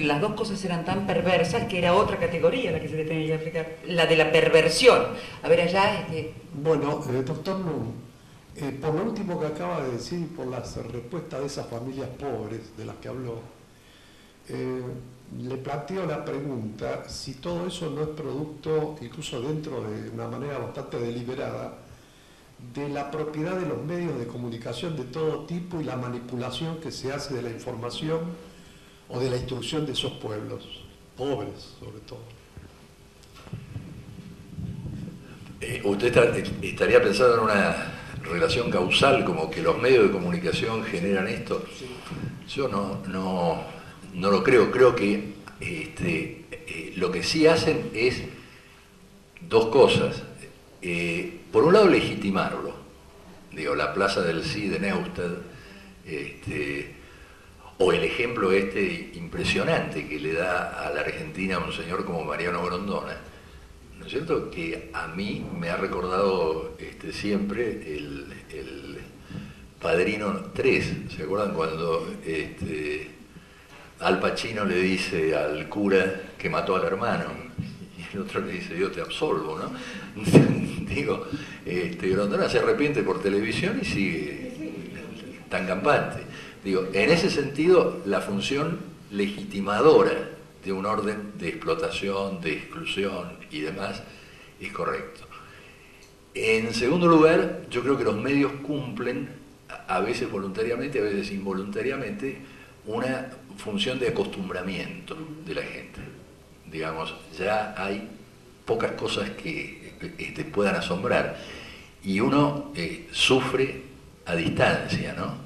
Las dos cosas eran tan perversas que era otra categoría la que se le tenía que aplicar, la de la perversión. A ver, allá... Bueno, doctor Nunn, por lo último que acaba de decir y por las respuestas de esas familias pobres de las que habló, le planteo la pregunta si todo eso no es producto, incluso dentro de una manera bastante deliberada, de la propiedad de los medios de comunicación de todo tipo y la manipulación que se hace de la información o de la instrucción de esos pueblos, pobres sobre todo. ¿Usted estaría pensando en una relación causal, como que los medios de comunicación generan esto? Yo no lo creo. Creo que lo que sí hacen es dos cosas. Por un lado, legitimarlo. Digo, la Plaza del Sí de Neustadt, o el ejemplo impresionante que le da a la Argentina un señor como Mariano Grondona, ¿no es cierto? Que a mí me ha recordado siempre el Padrino 3. ¿Se acuerdan cuando Al Pacino le dice al cura que mató al hermano? Y el otro le dice, yo te absolvo, ¿no? Digo, Grondona se arrepiente por televisión y sigue tan campante. Digo, en ese sentido, la función legitimadora de un orden de explotación, de exclusión y demás es correcto. En segundo lugar, yo creo que los medios cumplen, a veces voluntariamente, a veces involuntariamente, una función de acostumbramiento de la gente. Digamos, ya hay pocas cosas que te puedan asombrar y uno sufre a distancia, ¿no?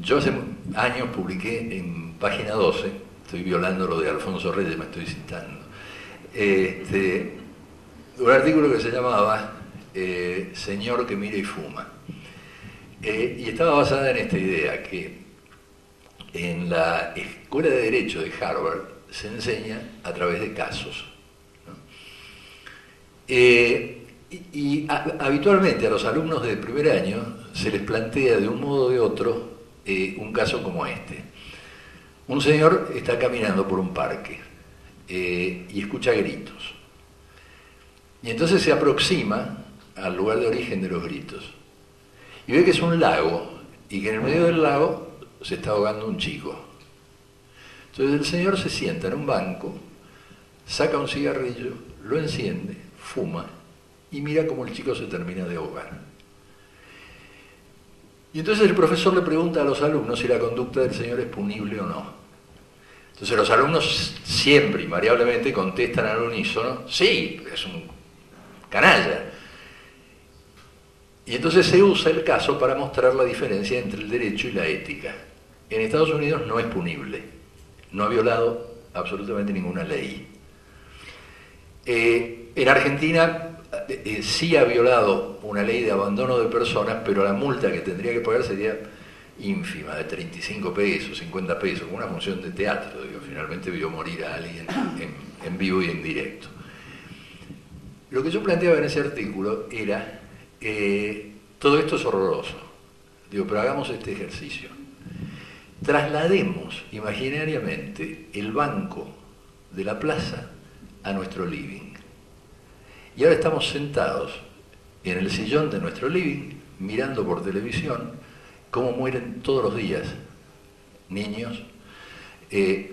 Yo hace años publiqué en Página 12, estoy violando lo de Alfonso Reyes, me estoy citando, un artículo que se llamaba Señor que mira y fuma, y estaba basada en esta idea que en la Escuela de Derecho de Harvard se enseña a través de casos, ¿no? Y habitualmente a los alumnos de primer año se les plantea de un modo o de otro un caso como este. Un señor está caminando por un parque y escucha gritos. Y entonces se aproxima al lugar de origen de los gritos. Y ve que es un lago y que en el medio del lago se está ahogando un chico. Entonces el señor se sienta en un banco, saca un cigarrillo, lo enciende, fuma y mira cómo el chico se termina de ahogar. Y entonces el profesor le pregunta a los alumnos si la conducta del señor es punible o no. Entonces los alumnos siempre, invariablemente, contestan al unísono, sí, es un canalla. Y entonces se usa el caso para mostrar la diferencia entre el derecho y la ética. En Estados Unidos no es punible, no ha violado absolutamente ninguna ley. En Argentina sí ha violado una ley de abandono de personas, pero la multa que tendría que pagar sería ínfima, de 35 pesos, 50 pesos, con una función de teatro. Digo, finalmente vio morir a alguien en vivo y en directo. Lo que yo planteaba en ese artículo era, todo esto es horroroso, digo, pero hagamos este ejercicio. Traslademos imaginariamente el banco de la plaza a nuestro living. Y ahora estamos sentados en el sillón de nuestro living, mirando por televisión, cómo mueren todos los días niños,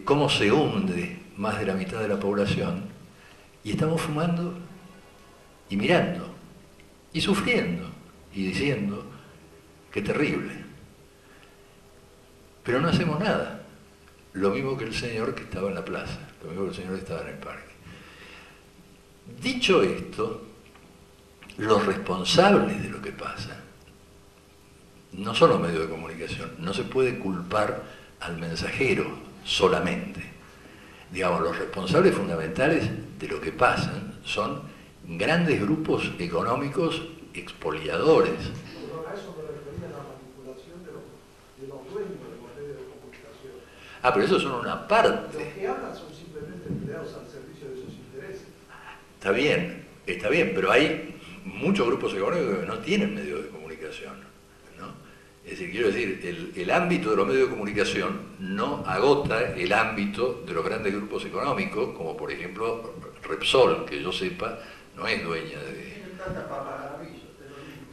cómo se hunde más de la mitad de la población, y estamos fumando y mirando, y sufriendo, y diciendo que terrible. Pero no hacemos nada. Lo mismo que el señor que estaba en la plaza, lo mismo que el señor que estaba en el parque. Dicho esto, los responsables de lo que pasa no son los medios de comunicación. No se puede culpar al mensajero solamente. Digamos, los responsables fundamentales de lo que pasa son grandes grupos económicos expoliadores. Bueno, a eso me refería a la manipulación de los dueños de los medios de comunicación. Ah, pero eso son una parte. Los que hablan son simplemente empleados al servicio de sus intereses. Está bien, pero hay muchos grupos económicos que no tienen medios de comunicación, ¿no? Es decir, quiero decir, el ámbito de los medios de comunicación no agota el ámbito de los grandes grupos económicos, como por ejemplo Repsol, que yo sepa, no es dueña de...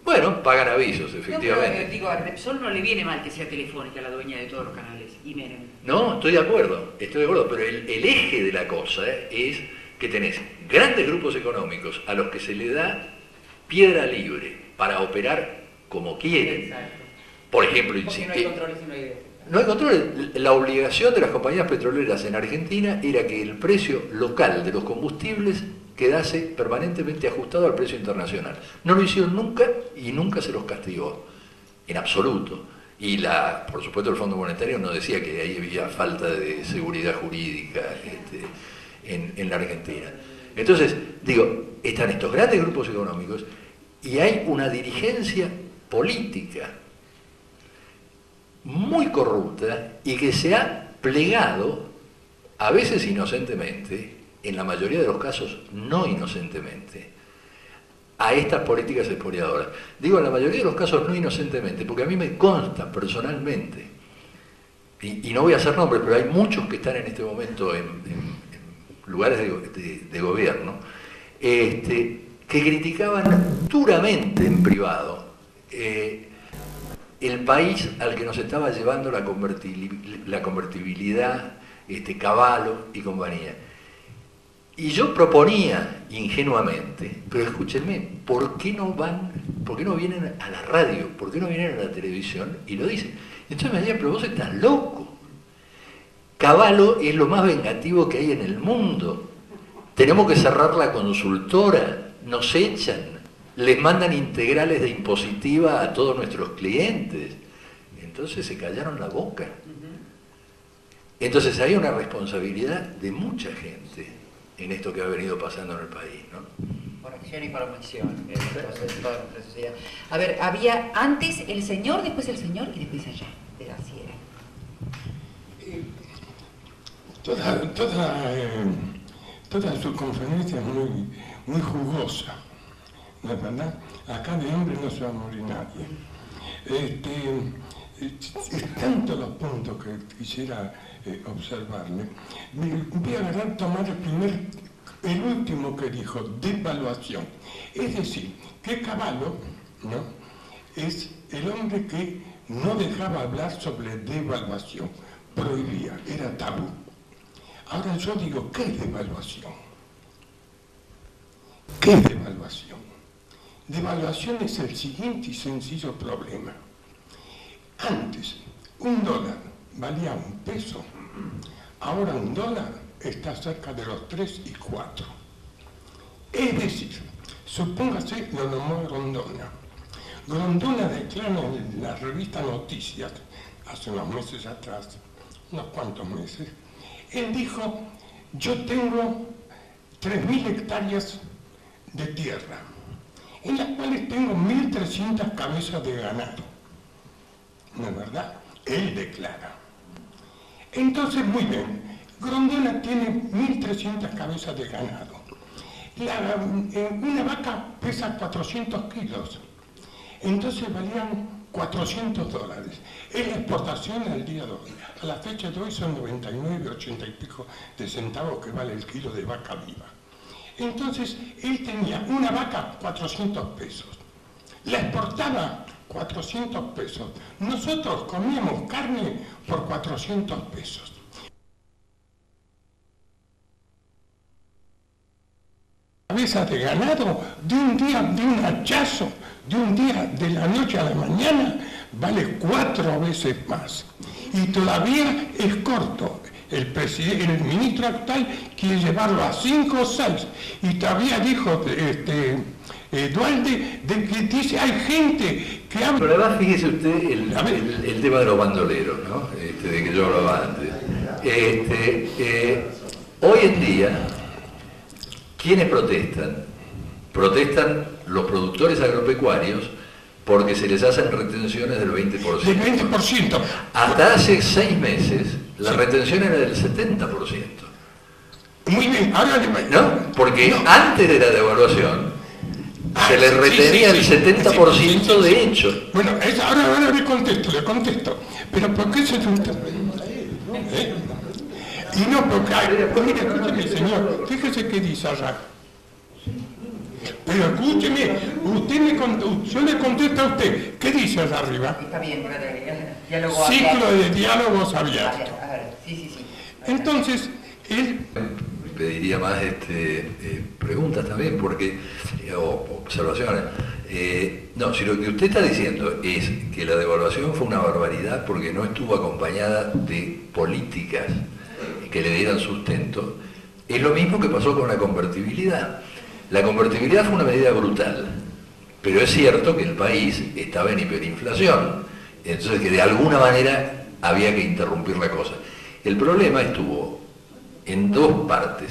Bueno, pagan avisos, efectivamente. No, pero, digo, a Repsol no le viene mal que sea Telefónica la dueña de todos los canales, y Menem. No, estoy de acuerdo, pero el eje de la cosa es que tenés grandes grupos económicos a los que se le da piedra libre para operar como quieren. Exacto. Por ejemplo, Porque no hay controles y no hay ideas. no hay control. La obligación de las compañías petroleras en Argentina era que el precio local de los combustibles quedase permanentemente ajustado al precio internacional. No lo hicieron nunca y nunca se los castigó, en absoluto. Y por supuesto el Fondo Monetario no decía que ahí había falta de seguridad jurídica en la Argentina. Entonces, digo, están estos grandes grupos económicos y hay una dirigencia política muy corrupta y que se ha plegado, a veces inocentemente, en la mayoría de los casos no inocentemente, a estas políticas expoliadoras. Digo en la mayoría de los casos no inocentemente, porque a mí me consta personalmente, y no voy a hacer nombres, pero hay muchos que están en este momento en lugares de gobierno, que criticaban duramente en privado el país al que nos estaba llevando la convertibilidad, Cavallo y compañía. Y yo proponía ingenuamente, pero escúchenme, ¿por qué no vienen a la radio? ¿Por qué no vienen a la televisión? Y lo dicen. Entonces me decían, pero vos estás loco. Cavallo es lo más vengativo que hay en el mundo. Tenemos que cerrar la consultora, nos echan, les mandan integrales de impositiva a todos nuestros clientes. Entonces se callaron la boca. Entonces hay una responsabilidad de mucha gente en esto que ha venido pasando en el país, ¿no? Por acción y por omisión. Entonces, toda nuestra sociedad. A ver, había antes el señor, después el señor y después allá. Así era. Toda su conferencia es muy jugosa, ¿no es verdad? Acá de hambre no se va a morir nadie. Es tanto los puntos que quisiera observarle. Voy a tomar el último que dijo, devaluación. Es decir, que Cavallo, ¿no?, es el hombre que no dejaba hablar sobre devaluación, prohibía, era tabú. Ahora yo digo, ¿qué es devaluación? ¿Qué es devaluación? Devaluación es el siguiente y sencillo problema. Antes, $1 valía $1, ahora $1 está cerca de los 3 y 4. Es decir, supóngase, lo nombró Grondona. Grondona declara en la revista Noticias, hace unos meses atrás, unos cuantos meses, él dijo, yo tengo 3.000 hectáreas de tierra, en las cuales tengo 1.300 cabezas de ganado. ¿No es verdad? Él declara. Entonces, muy bien, Grondona tiene 1.300 cabezas de ganado. Una vaca pesa 400 kilos, entonces valían $400. Es la exportación al día de hoy. A la fecha de hoy son 99, 80 y pico de centavos que vale el kilo de vaca viva. Entonces, él tenía una vaca $400. La exportaba 400 pesos. Nosotros comíamos carne por 400 pesos. Cabezas de ganado, de un día, de un hachazo, de un día, de la noche a la mañana, vale 4 veces más. Y todavía es corto. El ministro actual quiere llevarlo a 5 o 6. Y todavía dijo Dualde de que dice hay gente que habla. Pero además fíjese usted el tema de los bandoleros, ¿no? De que yo hablaba antes. Hoy en día, ¿quiénes protestan? Protestan los productores agropecuarios porque se les hacen retenciones del 20%. Del 20%. Hasta hace 6 meses la retención era del 70%. Muy bien, ahora ¿No? Porque antes de la devaluación se les retenía el 70% de hecho. Bueno, ahora le contesto. Pero ¿por qué se junta? Y no, porque, mire, escúcheme, señor, fíjese qué dice allá. Pero escúcheme, yo le contesto a usted, ¿qué dice allá arriba? Está bien, diálogo Ciclo de diálogos abiertos. A ver, sí. Entonces, él... Pediría más preguntas también, porque, o observaciones. No, si lo que usted está diciendo es que la devaluación fue una barbaridad porque no estuvo acompañada de políticas que le dieran sustento, es lo mismo que pasó con la convertibilidad. La convertibilidad fue una medida brutal, pero es cierto que el país estaba en hiperinflación, entonces que de alguna manera había que interrumpir la cosa. El problema estuvo en 2 partes.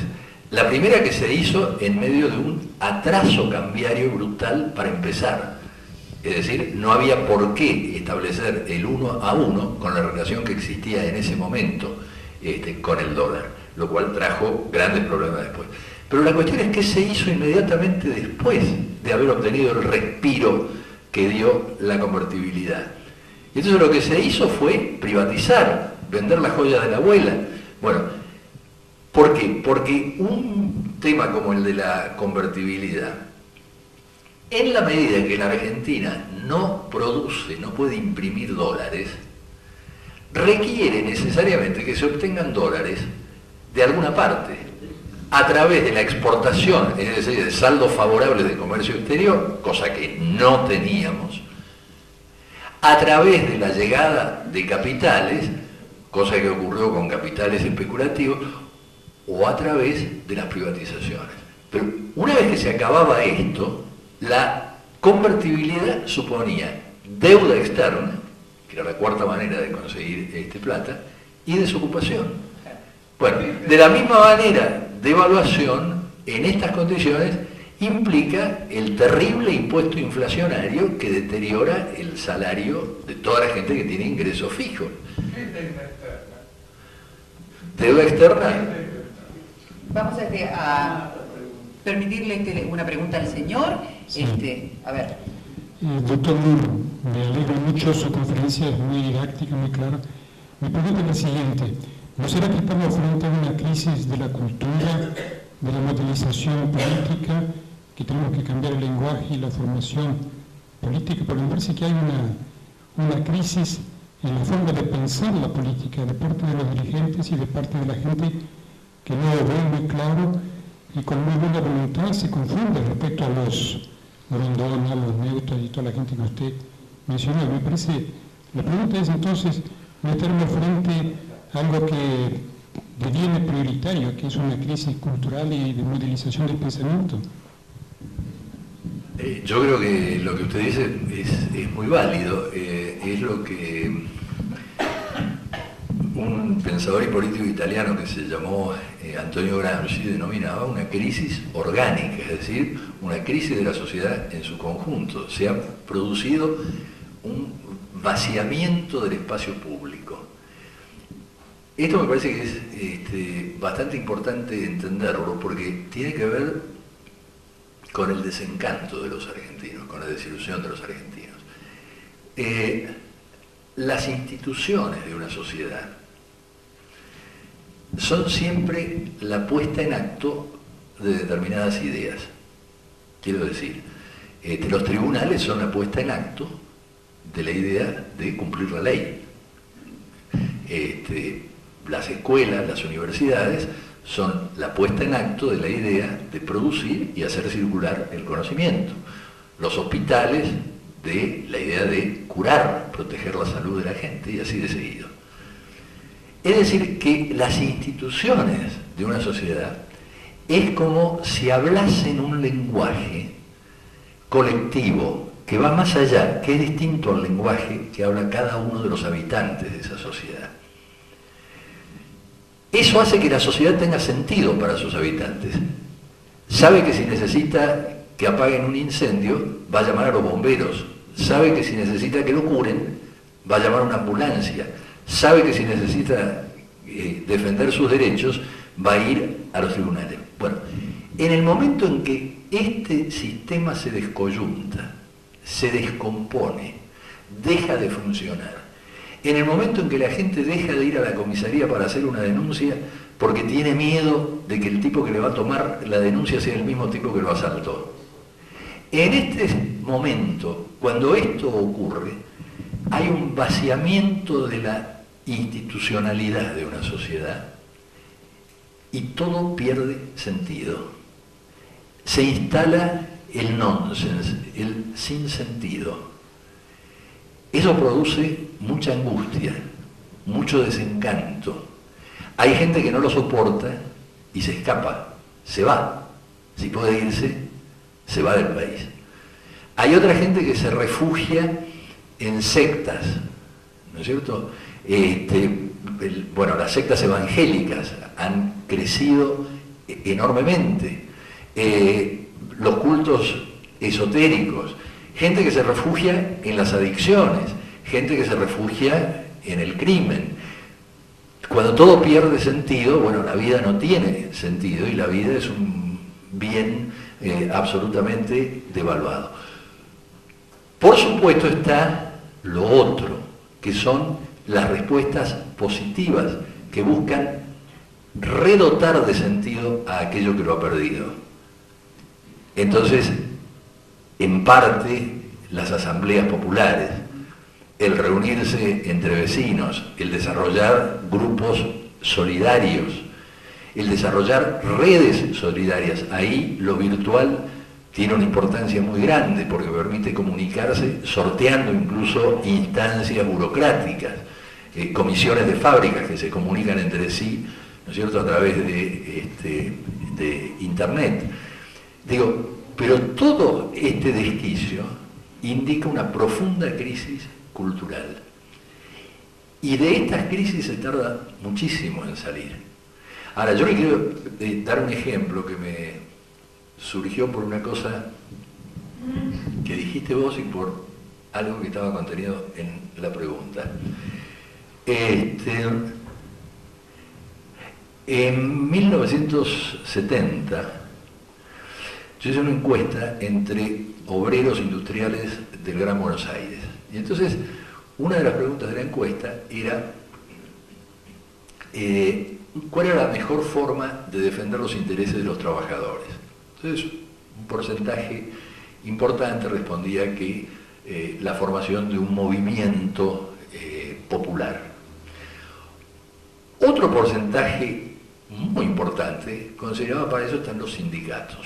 La primera, que se hizo en medio de un atraso cambiario brutal para empezar. Es decir, no había por qué establecer el 1 a 1 con la relación que existía en ese momento con el dólar, lo cual trajo grandes problemas después. Pero la cuestión es que se hizo inmediatamente después de haber obtenido el respiro que dio la convertibilidad. Y entonces lo que se hizo fue privatizar, vender la joya de la abuela. Bueno, ¿por qué? Porque un tema como el de la convertibilidad, en la medida en que la Argentina no produce, no puede imprimir dólares, requiere necesariamente que se obtengan dólares de alguna parte, a través de la exportación, es decir, de saldos favorables de comercio exterior, cosa que no teníamos, a través de la llegada de capitales, cosa que ocurrió con capitales especulativos, o a través de las privatizaciones. Pero una vez que se acababa esto, la convertibilidad suponía deuda externa, que era la 4ª manera de conseguir plata, y desocupación. Bueno, de la misma manera, devaluación en estas condiciones implica el terrible impuesto inflacionario que deteriora el salario de toda la gente que tiene ingresos fijos. ¿Deuda externa? Vamos a permitirle una pregunta al señor. Sí. A ver. Doctor Nur, me alegra mucho, su conferencia es muy didáctica, muy clara. Mi pregunta es la siguiente: ¿no será que estamos frente a una crisis de la cultura, de la modelización política, que tenemos que cambiar el lenguaje y la formación política? Porque me parece que hay una crisis en la forma de pensar la política de parte de los dirigentes y de parte de la gente que no lo ve muy claro y con muy buena voluntad se confunde respecto a los Grondona, los neutros y toda la gente que usted mencionó. Me parece, la pregunta es entonces, ¿no estaremos frente a algo que deviene prioritario, que es una crisis cultural y de modelización del pensamiento? Yo creo que lo que usted dice es muy válido, es lo que un pensador y político italiano que se llamó Antonio Gramsci denominaba una crisis orgánica, es decir, una crisis de la sociedad en su conjunto. Se ha producido un vaciamiento del espacio público. Esto me parece que es bastante importante entenderlo porque tiene que ver con el desencanto de los argentinos, con la desilusión de los argentinos. Las instituciones de una sociedad son siempre la puesta en acto de determinadas ideas. Quiero decir, los tribunales son la puesta en acto de la idea de cumplir la ley. Las escuelas, las universidades son la puesta en acto de la idea de producir y hacer circular el conocimiento. Los hospitales de la idea de curar, proteger la salud de la gente y así de seguido. Es decir, que las instituciones de una sociedad es como si hablasen un lenguaje colectivo que va más allá, que es distinto al lenguaje que habla cada uno de los habitantes de esa sociedad. Eso hace que la sociedad tenga sentido para sus habitantes. Sabe que si necesita que apaguen un incendio, va a llamar a los bomberos. Sabe que si necesita que lo curen, va a llamar a una ambulancia. Sabe que si necesita defender sus derechos, va a ir a los tribunales. Bueno, en el momento en que este sistema se descoyunta, se descompone, deja de funcionar, en el momento en que la gente deja de ir a la comisaría para hacer una denuncia porque tiene miedo de que el tipo que le va a tomar la denuncia sea el mismo tipo que lo asaltó. En este momento, cuando esto ocurre, hay un vaciamiento de la institucionalidad de una sociedad y todo pierde sentido. Se instala el nonsense, el sinsentido. Eso produce mucha angustia, mucho desencanto. Hay gente que no lo soporta y se escapa, se va. Si puede irse, se va del país. Hay otra gente que se refugia en sectas, ¿no es cierto? Bueno, las sectas evangélicas han crecido enormemente. Los cultos esotéricos, gente que se refugia en las adicciones, gente que se refugia en el crimen. Cuando todo pierde sentido, bueno, la vida no tiene sentido y la vida es un bien absolutamente devaluado. Por supuesto está lo otro, que son las respuestas positivas que buscan redotar de sentido a aquello que lo ha perdido. Entonces, en parte, las asambleas populares, el reunirse entre vecinos, el desarrollar grupos solidarios, el desarrollar redes solidarias, ahí lo virtual tiene una importancia muy grande porque permite comunicarse sorteando incluso instancias burocráticas, comisiones de fábricas que se comunican entre sí, ¿no es cierto?, a través de Internet. Digo, pero todo este desquicio indica una profunda crisis cultural. Y de estas crisis se tarda muchísimo en salir. Ahora, yo le quiero dar un ejemplo que me surgió por una cosa que dijiste vos y por algo que estaba contenido en la pregunta. En 1970 yo hice una encuesta entre obreros industriales del Gran Buenos Aires. Y entonces, una de las preguntas de la encuesta era ¿cuál era la mejor forma de defender los intereses de los trabajadores? Entonces, un porcentaje importante respondía que la formación de un movimiento popular. Otro porcentaje muy importante consideraba para eso están los sindicatos,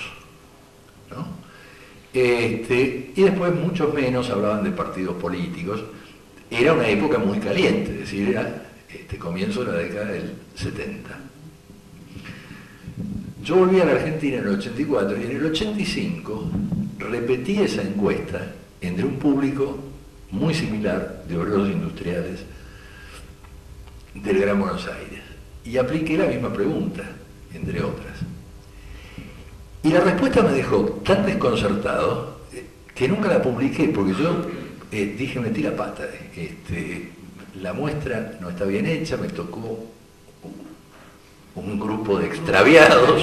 ¿no? Y después muchos menos hablaban de partidos políticos. Era una época muy caliente, es decir, era comienzo de la década del 70. Yo volví a la Argentina en el 84 y en el 85 repetí esa encuesta entre un público muy similar de obreros industriales del Gran Buenos Aires y apliqué la misma pregunta, entre otras. Y la respuesta me dejó tan desconcertado que nunca la publiqué, porque yo dije, metí la pata, la muestra no está bien hecha, me tocó un grupo de extraviados,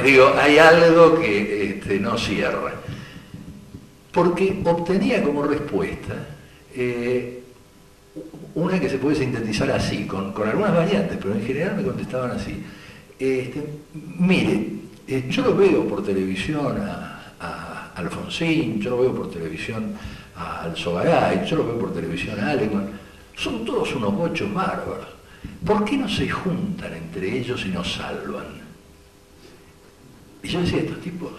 digo, hay algo que no cierra. Porque obtenía como respuesta una que se puede sintetizar así, con algunas variantes, pero en general me contestaban así. Mire, yo lo veo por televisión a Alfonsín, yo lo veo por televisión a Alzogaray, yo lo veo por televisión a Aleman, son todos unos bochos bárbaros. ¿Por qué no se juntan entre ellos y nos salvan? Y yo decía, estos tipos,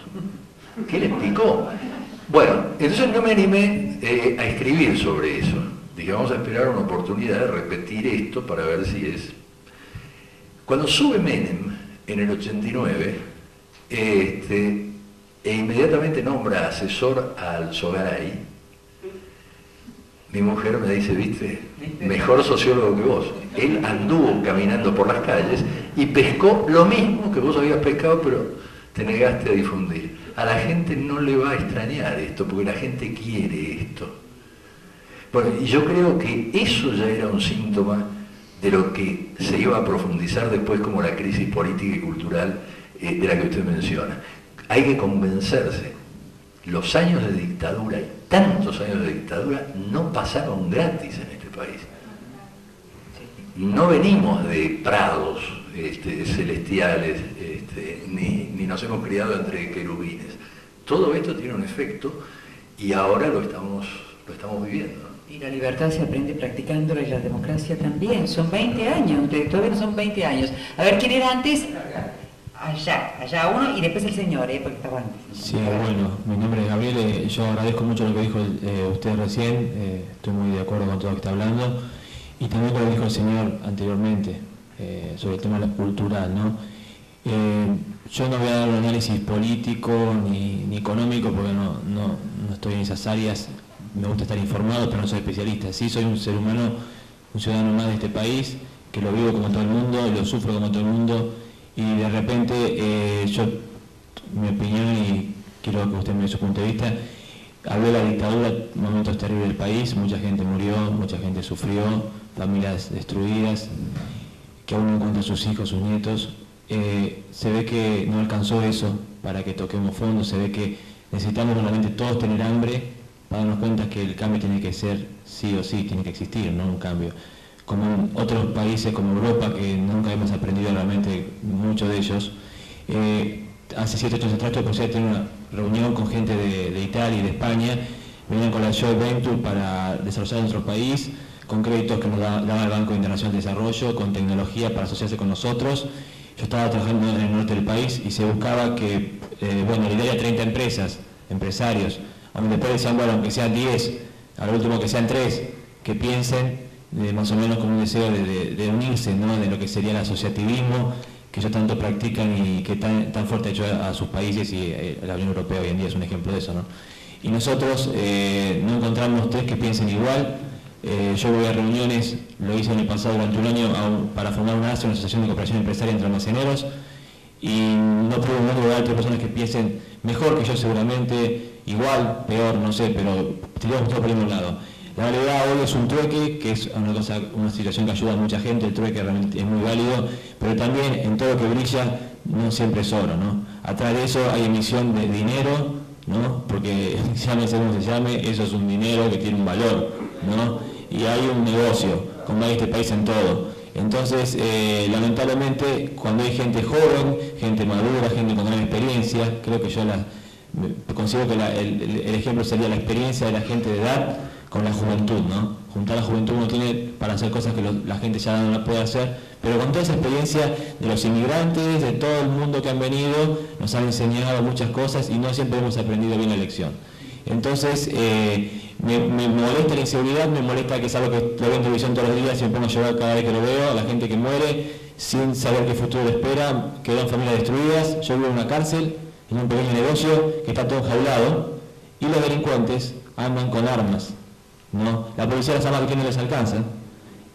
¿qué les picó? Bueno, entonces no me animé a escribir sobre eso. Dije, vamos a esperar una oportunidad de repetir esto para ver si es... Cuando sube Menem en el 89, e inmediatamente nombra asesor a Alzogaray, mi mujer me dice, viste, mejor sociólogo que vos. Él anduvo caminando por las calles y pescó lo mismo que vos habías pescado, pero te negaste a difundir. A la gente no le va a extrañar esto, porque la gente quiere esto. Bueno, y yo creo que eso ya era un síntoma de lo que se iba a profundizar después como la crisis política y cultural de la que usted menciona. Hay que convencerse. Los años de dictadura, y tantos años de dictadura, no pasaron gratis en este país. No venimos de prados celestiales, ni nos hemos criado entre querubines. Todo esto tiene un efecto y ahora lo estamos viviendo. Y la libertad se aprende practicándola y la democracia también. Son 20 años, ustedes todavía no son 20 años. A ver, ¿quién era antes? Allá uno y después el señor, porque estaba antes. Sí, bueno, mi nombre es Gabriel, yo agradezco mucho lo que dijo usted recién, estoy muy de acuerdo con todo lo que está hablando, y también lo que dijo el señor anteriormente, sobre el tema cultural, ¿no? Yo no voy a dar un análisis político ni económico, porque no estoy en esas áreas, me gusta estar informado, pero no soy especialista. Sí, soy un ser humano, un ciudadano más de este país, que lo vivo como todo el mundo, y lo sufro como todo el mundo, y de repente yo, mi opinión, y quiero que usted me dé su punto de vista, habló de la dictadura, momentos terribles del país, mucha gente murió, mucha gente sufrió, familias destruidas, que aún no encuentran sus hijos, sus nietos. Se ve que no alcanzó eso para que toquemos fondo, se ve que necesitamos realmente todos tener hambre para darnos cuenta que el cambio tiene que ser sí o sí, tiene que existir, no un cambio. Como en otros países como Europa, que nunca hemos aprendido realmente, muchos de ellos, hace 7 años atrás tuve la posibilidad de tener una reunión con gente de Italia y de España, venían con la Joint Venture para desarrollar nuestro país, con créditos que nos daba el Banco Internacional de Desarrollo, con tecnología para asociarse con nosotros. Yo estaba trabajando en el norte del país y se buscaba que, la idea era 30 empresas, empresarios, donde después decían, bueno, aunque sean 10, al último que sean 3, que piensen más o menos con un deseo de unirse, ¿no? De lo que sería el asociativismo, que ellos tanto practican y que tan fuerte ha hecho a sus países, y la Unión Europea hoy en día es un ejemplo de eso, ¿no? Y nosotros no encontramos 3 que piensen igual. Yo voy a reuniones, lo hice en el pasado durante un año para formar una asociación de cooperación empresarial entre almaceneros, y no puedo encontrar 3 personas que piensen mejor que yo, seguramente, igual, peor, no sé, pero tiramos todo por el mismo lado. La realidad hoy es un trueque, que es una situación que ayuda a mucha gente, el trueque realmente es muy válido, pero también en todo lo que brilla no siempre es oro, ¿no? Atrás de eso hay emisión de dinero, ¿no? Porque llámese como se llame, eso es un dinero que tiene un valor, ¿no? Y hay un negocio, como hay este país en todo. Entonces, lamentablemente, cuando hay gente joven, gente madura, gente con gran experiencia, creo que yo considero que el ejemplo sería la experiencia de la gente de edad con la juventud, ¿no? Juntar la juventud uno tiene para hacer cosas que la gente ya no la puede hacer, pero con toda esa experiencia de los inmigrantes, de todo el mundo que han venido, nos han enseñado muchas cosas y no siempre hemos aprendido bien la lección. Entonces, me molesta la inseguridad, me molesta que es algo que lo veo en televisión todos los días y me pongo a llorar cada vez que lo veo, a la gente que muere sin saber qué futuro le espera, quedan familias destruidas. Yo vivo en una cárcel, en un pequeño negocio que está todo enjaulado, y los delincuentes andan con armas, ¿no? La policía las armas que no les alcanza,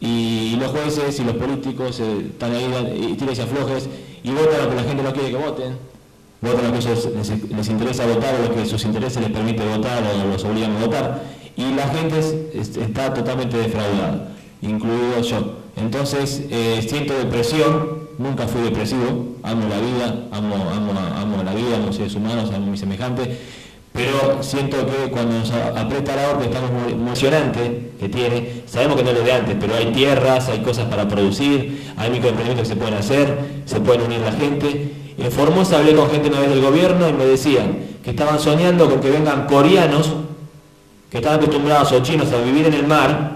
y los jueces y los políticos están ahí y tiras y aflojes y votan lo que la gente no quiere que voten, votan lo que a ellos les interesa votar, o lo que sus intereses les permite votar o los obligan a votar, y la gente está totalmente defraudada, incluido yo. Entonces siento depresión, nunca fui depresivo, amo la vida, amo la vida, amo los seres humanos, amo a mis semejantes, pero siento que cuando nos aprieta la horca, estamos muy emocionante que tiene, sabemos que no es de antes, pero hay tierras, hay cosas para producir, hay microemprendimientos que se pueden hacer, se pueden unir la gente. En Formosa hablé con gente una vez del gobierno y me decían que estaban soñando con que vengan coreanos que estaban acostumbrados los chinos a vivir en el mar,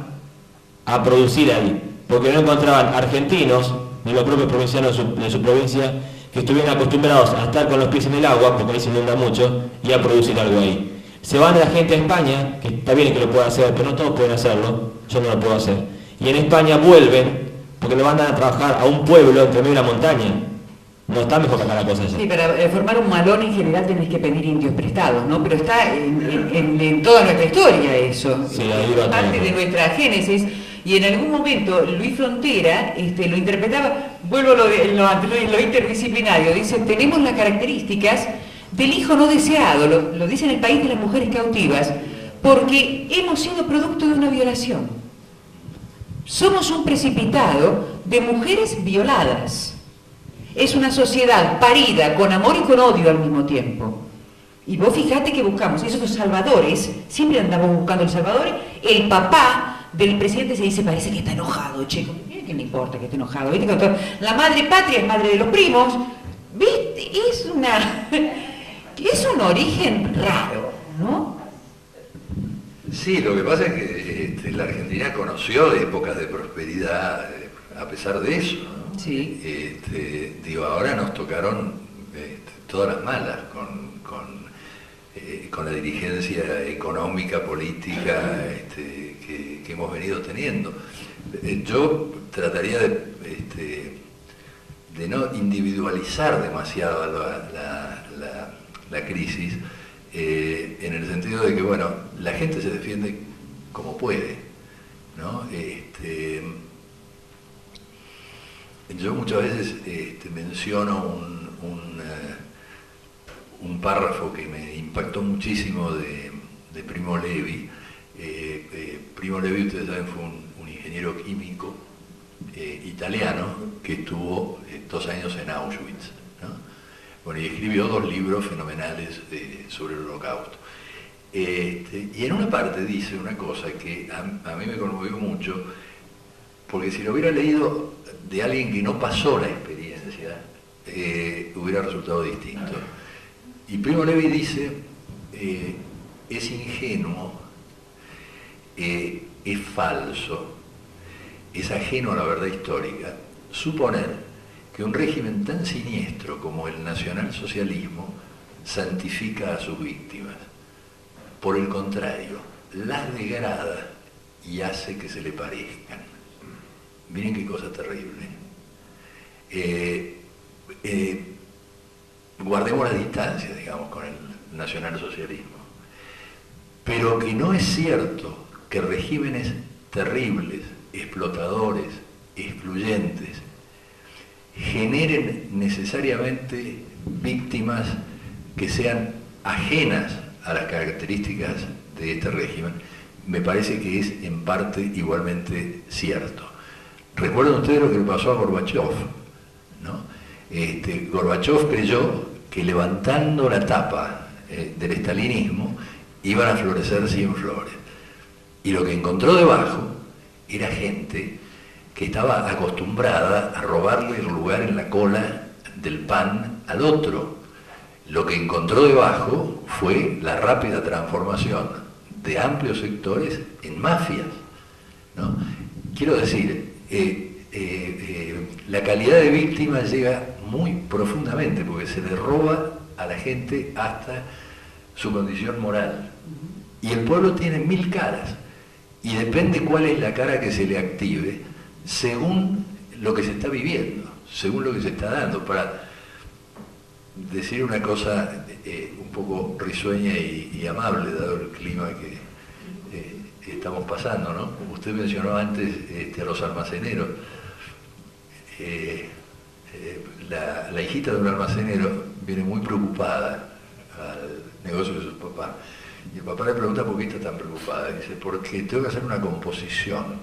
a producir ahí, porque no encontraban argentinos, ni los propios provincianos de su provincia, que estuvieran acostumbrados a estar con los pies en el agua, porque ahí se inunda mucho, y a producir algo ahí. Se van la gente a España, que está bien que lo pueda hacer, pero no todos pueden hacerlo, yo no lo puedo hacer. Y en España vuelven, porque lo mandan a trabajar a un pueblo entre medio de la montaña. No está mejor que acá la cosa allá. Sí, para formar un malón en general tenés que pedir indios prestados, ¿no? Pero está en toda nuestra historia eso. Sí, ahí va parte todo. de nuestra génesis. Y en algún momento Luis Frontera lo interpretaba, vuelvo a lo interdisciplinario, dice, tenemos las características del hijo no deseado, lo dice en El País de las Mujeres Cautivas, porque hemos sido producto de una violación. Somos un precipitado de mujeres violadas. Es una sociedad parida con amor y con odio al mismo tiempo. Y vos fijate que buscamos esos salvadores, siempre andamos buscando el salvador. El papá del presidente se dice, parece que está enojado, che, ¿qué le importa que esté enojado? ¿Viste? La madre patria es madre de los primos, ¿viste? Es un origen raro, ¿no? Sí, lo que pasa es que la Argentina conoció épocas de prosperidad a pesar de eso, ¿no? Sí. Ahora nos tocaron todas las malas con la dirigencia económica, política que hemos venido teniendo. Yo trataría de no individualizar demasiado la crisis, en el sentido de que, bueno, la gente se defiende como puede, ¿no? Yo muchas veces menciono un párrafo que me impactó muchísimo de Primo Levi. Primo Levi, ustedes saben, fue un ingeniero químico italiano que estuvo 2 años en Auschwitz, ¿no? Bueno, y escribió 2 libros fenomenales sobre el Holocausto. Y en una parte dice una cosa que a mí me conmovió mucho, porque si lo hubiera leído de alguien que no pasó la experiencia, hubiera resultado distinto. Y Primo Levi dice, es ingenuo, es falso, es ajeno a la verdad histórica, suponer que un régimen tan siniestro como el nacionalsocialismo santifica a sus víctimas. Por el contrario, las degrada y hace que se le parezcan. Miren qué cosa terrible. Guardemos la distancia, digamos, con el nacionalsocialismo. Pero que no es cierto que regímenes terribles, explotadores, excluyentes, generen necesariamente víctimas que sean ajenas a las características de este régimen, me parece que es en parte igualmente cierto. Recuerden ustedes lo que le pasó a Gorbachev, ¿no? Gorbachev creyó que levantando la tapa del estalinismo iban a florecer 100 flores. Y lo que encontró debajo era gente que estaba acostumbrada a robarle el lugar en la cola del pan al otro. Lo que encontró debajo fue la rápida transformación de amplios sectores en mafias, ¿no? Quiero decir, la calidad de víctima llega muy profundamente, porque se le roba a la gente hasta su condición moral. Y el pueblo tiene 1000 caras, y depende cuál es la cara que se le active, según lo que se está viviendo, según lo que se está dando. Para decir una cosa un poco risueña y amable, dado el clima que estamos pasando, ¿no? Como usted mencionó antes a los almaceneros. La hijita de un almacenero viene muy preocupada al negocio de su papá. Y el papá le pregunta por qué está tan preocupada. Y dice, porque tengo que hacer una composición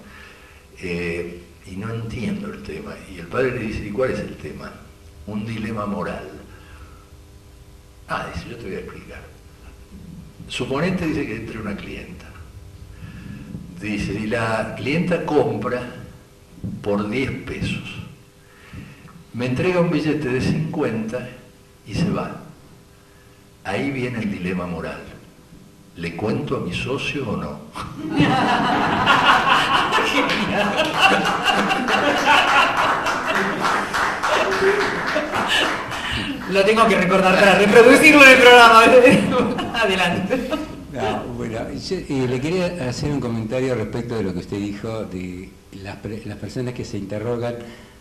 y no entiendo el tema. Y el padre le dice, ¿y cuál es el tema? Un dilema moral. Dice, yo te voy a explicar. Suponete, dice, que entre una clienta. Dice, y la clienta compra por 10 pesos. Me entrega un billete de 50 y se va. Ahí viene el dilema moral. ¿le cuento a mi socio o no? Lo tengo que recordar para reproducirlo en el programa. Adelante. No, bueno, le quería hacer un comentario respecto de lo que usted dijo, de las personas que se interrogan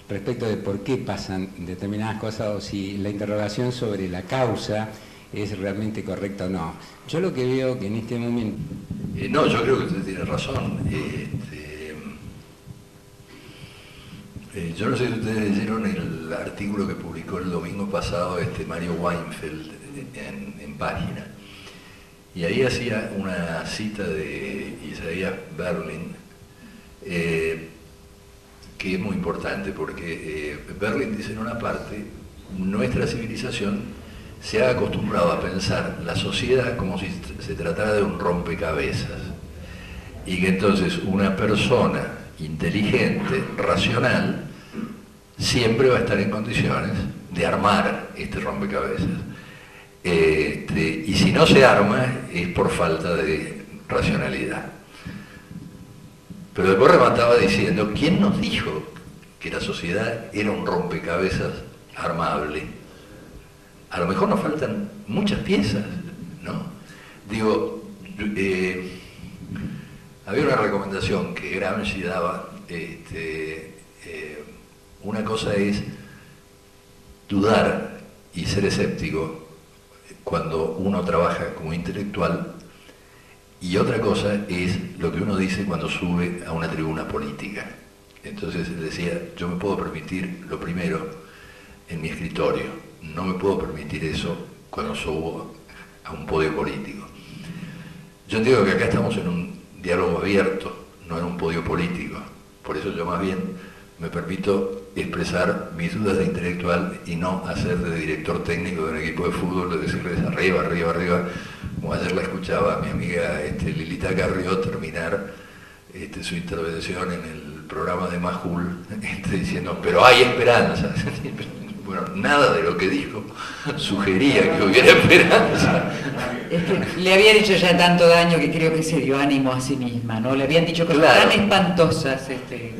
respecto de por qué pasan determinadas cosas o si la interrogación sobre la causa es realmente correcta o no. Yo lo que veo que en este momento... No, yo creo que usted tiene razón. Yo no sé si ustedes leyeron el artículo que publicó el domingo pasado Mario Weinfeld en Página. Y ahí hacía una cita de Isaiah Berlin, que es muy importante, porque Berlin dice en una parte, nuestra civilización se ha acostumbrado a pensar la sociedad como si se tratara de un rompecabezas, y que entonces una persona inteligente, racional, siempre va a estar en condiciones de armar este rompecabezas. Y si no se arma es por falta de racionalidad. Pero después remataba diciendo, ¿quién nos dijo que la sociedad era un rompecabezas armable? A lo mejor nos faltan muchas piezas, ¿no? Digo, había una recomendación que Gramsci daba, una cosa es dudar y ser escéptico cuando uno trabaja como intelectual, y otra cosa es lo que uno dice cuando sube a una tribuna política. Entonces él decía, yo me puedo permitir lo primero en mi escritorio, no me puedo permitir eso cuando subo a un podio político. Yo entiendo que acá estamos en un diálogo abierto, no en un podio político, por eso yo más bien me permito expresar mis dudas de intelectual y no hacer de director técnico de un equipo de fútbol, de decirles arriba, arriba, arriba, como ayer la escuchaba a mi amiga Lilita Carrió terminar su intervención en el programa de Majul, diciendo, pero hay esperanza. Bueno, nada de lo que dijo sugería que hubiera esperanza. Es que le había dicho ya tanto daño que creo que se dio ánimo a sí misma, ¿no? Le habían dicho cosas tan espantosas.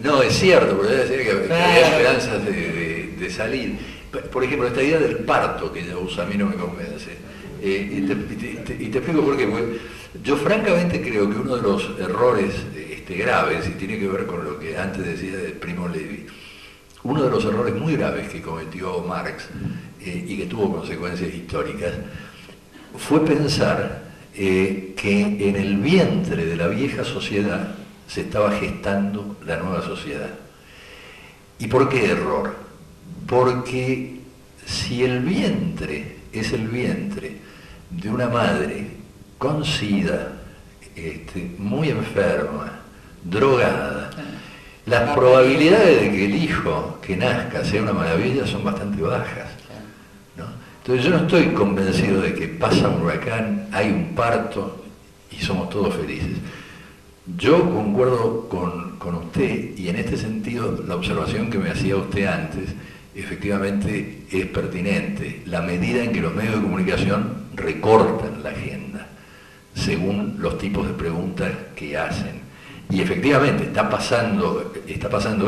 No, es cierto, porque ella decía que claro, había esperanzas de salir. Por ejemplo, esta idea del parto que ella usa a mí no me convence. Y te explico por qué. Porque yo francamente creo que uno de los errores graves, y tiene que ver con lo que antes decía de Primo Levi, uno de los errores muy graves que cometió Marx y que tuvo consecuencias históricas fue pensar que en el vientre de la vieja sociedad se estaba gestando la nueva sociedad. ¿Y por qué error? Porque si el vientre es el vientre de una madre con SIDA, muy enferma, drogada, las probabilidades de que el hijo que nazca sea una maravilla son bastante bajas, ¿no? Entonces yo no estoy convencido de que pasa un huracán, hay un parto y somos todos felices. Yo concuerdo con usted, y en este sentido la observación que me hacía usted antes efectivamente es pertinente. La medida en que los medios de comunicación recortan la agenda según los tipos de preguntas que hacen. Y efectivamente está pasando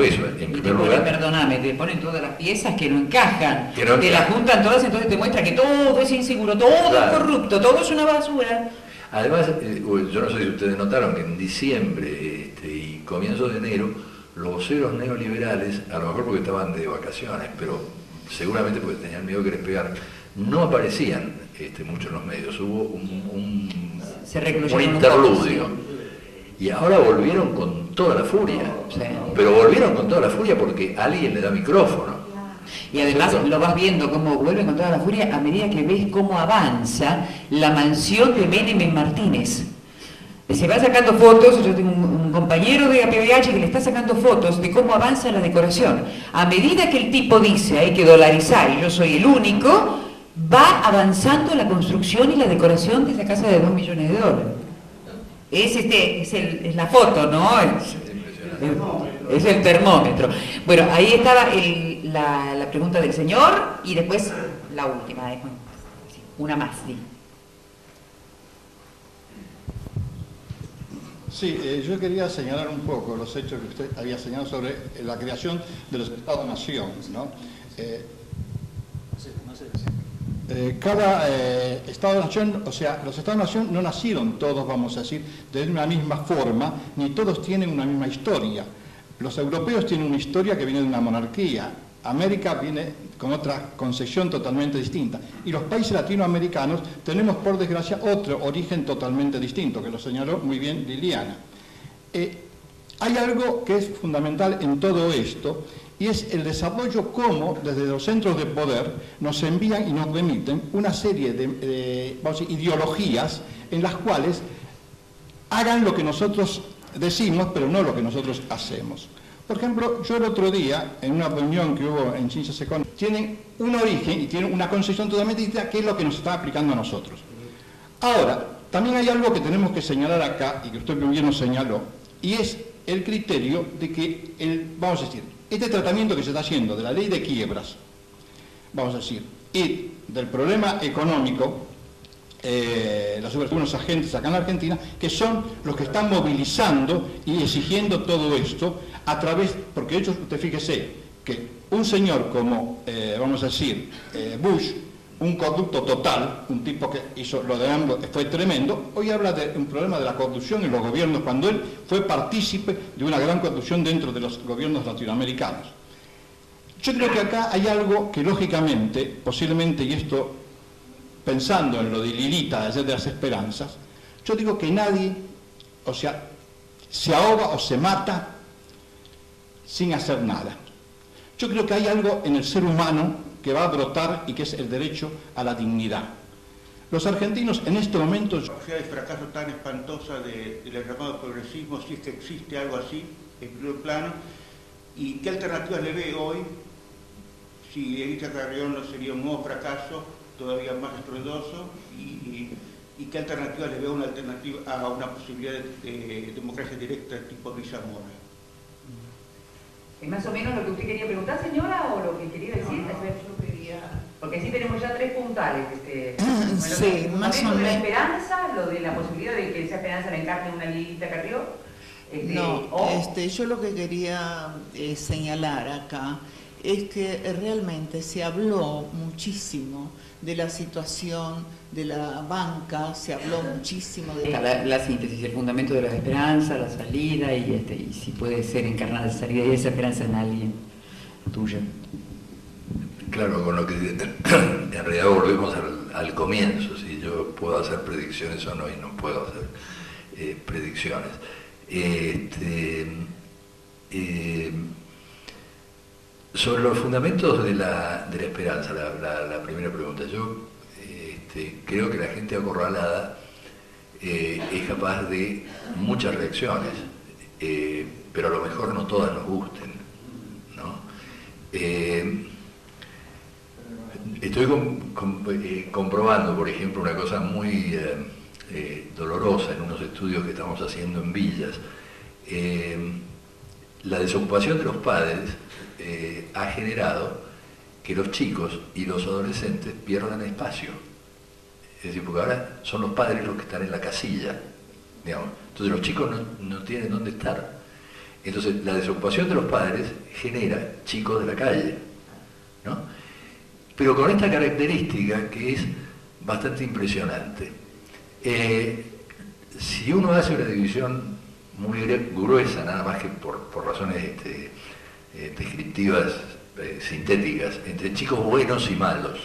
eso. En primer lugar, perdóname, te ponen todas las piezas que no encajan, te las juntan todas, entonces te muestra que todo es inseguro, todo es corrupto, todo es una basura. Además, yo no sé si ustedes notaron que en diciembre y comienzo de enero, los voceros neoliberales, a lo mejor porque estaban de vacaciones, pero seguramente porque tenían miedo que les pegar, no aparecían mucho en los medios. Hubo un interludio. Y ahora volvieron con toda la furia. Sí. Pero volvieron con toda la furia porque alguien le da micrófono. Y además lo vas viendo cómo vuelve con toda la furia a medida que ves cómo avanza la mansión de Menem Martínez. Se va sacando fotos, yo tengo un compañero de APBH que le está sacando fotos de cómo avanza la decoración. A medida que el tipo dice hay que dolarizar y yo soy el único, va avanzando la construcción y la decoración de esa casa de $2 millones. Es la foto, ¿no? Es el termómetro. Bueno, ahí estaba la pregunta del señor y después la última. Una más, sí. Sí, yo quería señalar un poco los hechos que usted había señalado sobre la creación de los Estados-Nación, ¿no? Cada Estado-Nación, o sea, los Estados-Nación no nacieron todos, vamos a decir, de una misma forma, ni todos tienen una misma historia. Los europeos tienen una historia que viene de una monarquía, América viene con otra concepción totalmente distinta, y los países latinoamericanos tenemos, por desgracia, otro origen totalmente distinto, que lo señaló muy bien Liliana. Hay algo que es fundamental en todo esto, y es el desarrollo cómo desde los centros de poder nos envían y nos remiten una serie de vamos a decir, ideologías en las cuales hagan lo que nosotros decimos, pero no lo que nosotros hacemos. Por ejemplo, yo el otro día, en una reunión que hubo en Ciencias Económicas, tienen un origen y tienen una concepción totalmente distinta, que es lo que nos está aplicando a nosotros. Ahora, también hay algo que tenemos que señalar acá, y que usted bien nos señaló, y es el criterio de que, vamos a decir, este tratamiento que se está haciendo de la ley de quiebras, vamos a decir, y del problema económico, sobre unos agentes acá en la Argentina, que son los que están movilizando y exigiendo todo esto a través, porque de hecho usted fíjese que un señor como, vamos a decir, Bush, un corrupto total, un tipo que hizo lo de ambos, fue tremendo, hoy habla de un problema de la corrupción en los gobiernos, cuando él fue partícipe de una gran corrupción dentro de los gobiernos latinoamericanos. Yo creo que acá hay algo que lógicamente, posiblemente, y esto pensando en lo de Lilita, ayer de las esperanzas, yo digo que nadie, o sea, se ahoga o se mata sin hacer nada. Yo creo que hay algo en el ser humano que va a brotar y que es el derecho a la dignidad. Los argentinos en este momento... O sea, el fracaso tan espantosa del llamado progresismo, si es que existe algo así, en primer plano, y qué alternativas le ve hoy, si Elisa Carrión no sería un nuevo fracaso, todavía más estruendoso, y qué alternativa le veo a una posibilidad de democracia directa tipo Luis Zamora. ¿Es más o menos lo que usted quería preguntar, señora, o lo que quería decir? No, yo quería... Porque así tenemos ya 3 puntales. Bueno, sí, más o menos. Lo de la esperanza, lo de la posibilidad de que esa esperanza la encarne una Lilita Carrión. Yo lo que quería señalar acá es que realmente se habló muchísimo de la situación de la banca, se habló muchísimo de... La síntesis, el fundamento de la esperanza, la salida y si puede ser encarnada esa salida y esa esperanza en alguien tuya. Claro, con lo que en realidad volvemos al comienzo, si yo puedo hacer predicciones o no, y no puedo hacer predicciones. Sobre los fundamentos de la esperanza, la primera pregunta, yo creo que la gente acorralada es capaz de muchas reacciones, pero a lo mejor no todas nos gusten, ¿no? Estoy comprobando, por ejemplo, una cosa muy dolorosa en unos estudios que estamos haciendo en Villas. La desocupación de los padres ha generado que los chicos y los adolescentes pierdan espacio. Es decir, porque ahora son los padres los que están en la casilla, digamos. Entonces los chicos no tienen dónde estar. Entonces la desocupación de los padres genera chicos de la calle, ¿no? Pero con esta característica que es bastante impresionante. Si uno hace una división muy gruesa, nada más que por razones descriptivas, sintéticas, entre chicos buenos y malos.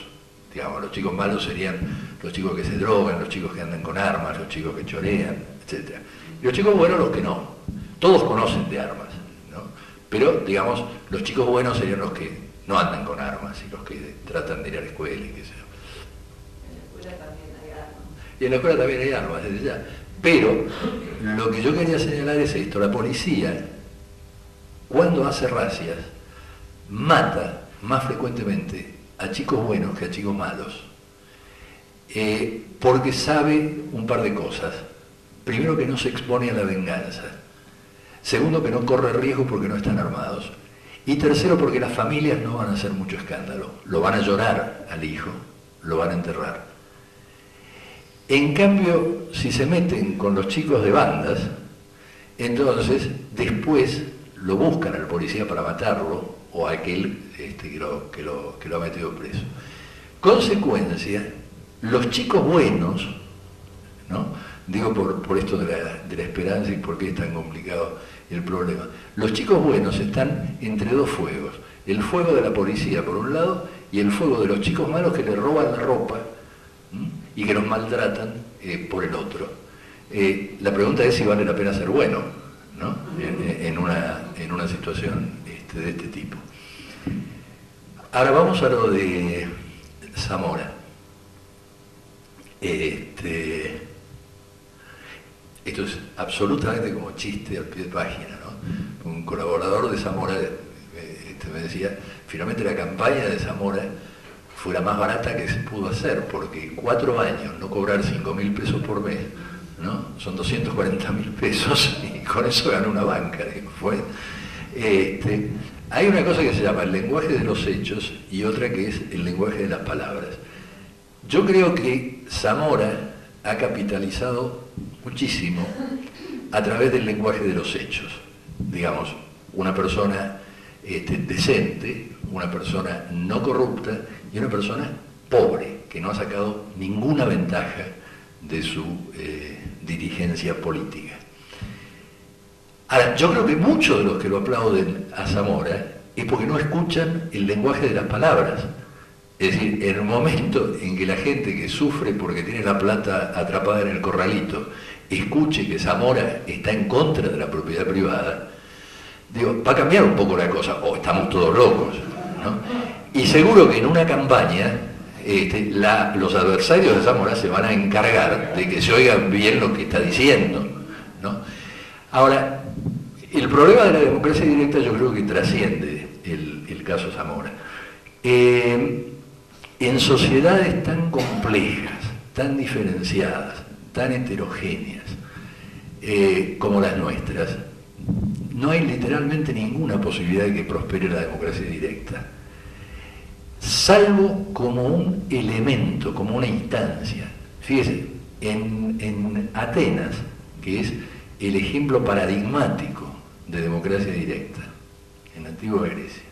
Digamos, los chicos malos serían los chicos que se drogan, los chicos que andan con armas, los chicos que chorean, etc. Y los chicos buenos los que no. Todos conocen de armas, ¿no? Pero, digamos, los chicos buenos serían los que no andan con armas y los que tratan de ir a la escuela y qué sé yo. En la escuela también hay armas. Y en la escuela también hay armas, desde ya. Pero lo que yo quería señalar es esto: la policía, cuando hace racias, mata más frecuentemente a chicos buenos que a chicos malos, porque sabe un par de cosas. Primero, que no se expone a la venganza. Segundo, que no corre riesgo porque no están armados. Y tercero, porque las familias no van a hacer mucho escándalo. Lo van a llorar al hijo, lo van a enterrar. En cambio, si se meten con los chicos de bandas, Entonces, después lo buscan al policía para matarlo o a aquel que lo ha metido preso. Consecuencia, los chicos buenos, ¿no? Digo por esto de la esperanza y por qué es tan complicado el problema. Los chicos buenos están entre dos fuegos. El fuego de la policía por un lado y el fuego de los chicos malos que le roban la ropa y que los maltratan por el otro. La pregunta es si vale la pena ser bueno, ¿no? en una situación de este tipo. Ahora vamos a lo de Zamora. Esto es absolutamente como chiste al pie de página, ¿no? Un colaborador de Zamora me decía, finalmente la campaña de Zamora fue la más barata que se pudo hacer, porque 4 años no cobrar 5.000 pesos por mes, ¿no? Son 240.000 pesos y con eso ganó una banca. Hay una cosa que se llama el lenguaje de los hechos y otra que es el lenguaje de las palabras. Yo creo que Zamora ha capitalizado muchísimo a través del lenguaje de los hechos. Digamos, una persona decente, una persona no corrupta y una persona pobre, que no ha sacado ninguna ventaja de su dirigencia política. Ahora, yo creo que muchos de los que lo aplauden a Zamora es porque no escuchan el lenguaje de las palabras. Es decir, en el momento en que la gente que sufre porque tiene la plata atrapada en el corralito escuche que Zamora está en contra de la propiedad privada, digo, va a cambiar un poco la cosa, o estamos todos locos, ¿no? Y seguro que en una campaña los adversarios de Zamora se van a encargar de que se oigan bien lo que está diciendo, ¿no? Ahora, el problema de la democracia directa yo creo que trasciende el caso Zamora. En sociedades tan complejas, tan diferenciadas, tan heterogéneas como las nuestras, no hay literalmente ninguna posibilidad de que prospere la democracia directa, salvo como un elemento, como una instancia. Fíjese, en Atenas, que es el ejemplo paradigmático de democracia directa, en la antigua Grecia,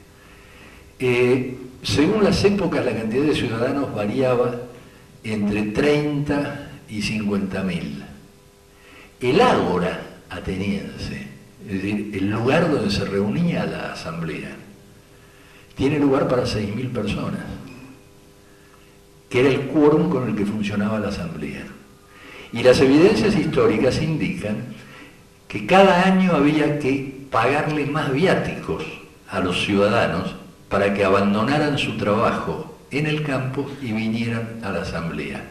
según las épocas la cantidad de ciudadanos variaba entre 30 y 50.000. El ágora ateniense, es decir, el lugar donde se reunía la asamblea, tiene lugar para 6.000 personas, que era el quórum con el que funcionaba la asamblea. Y las evidencias históricas indican que cada año había que pagarle más viáticos a los ciudadanos para que abandonaran su trabajo en el campo y vinieran a la asamblea.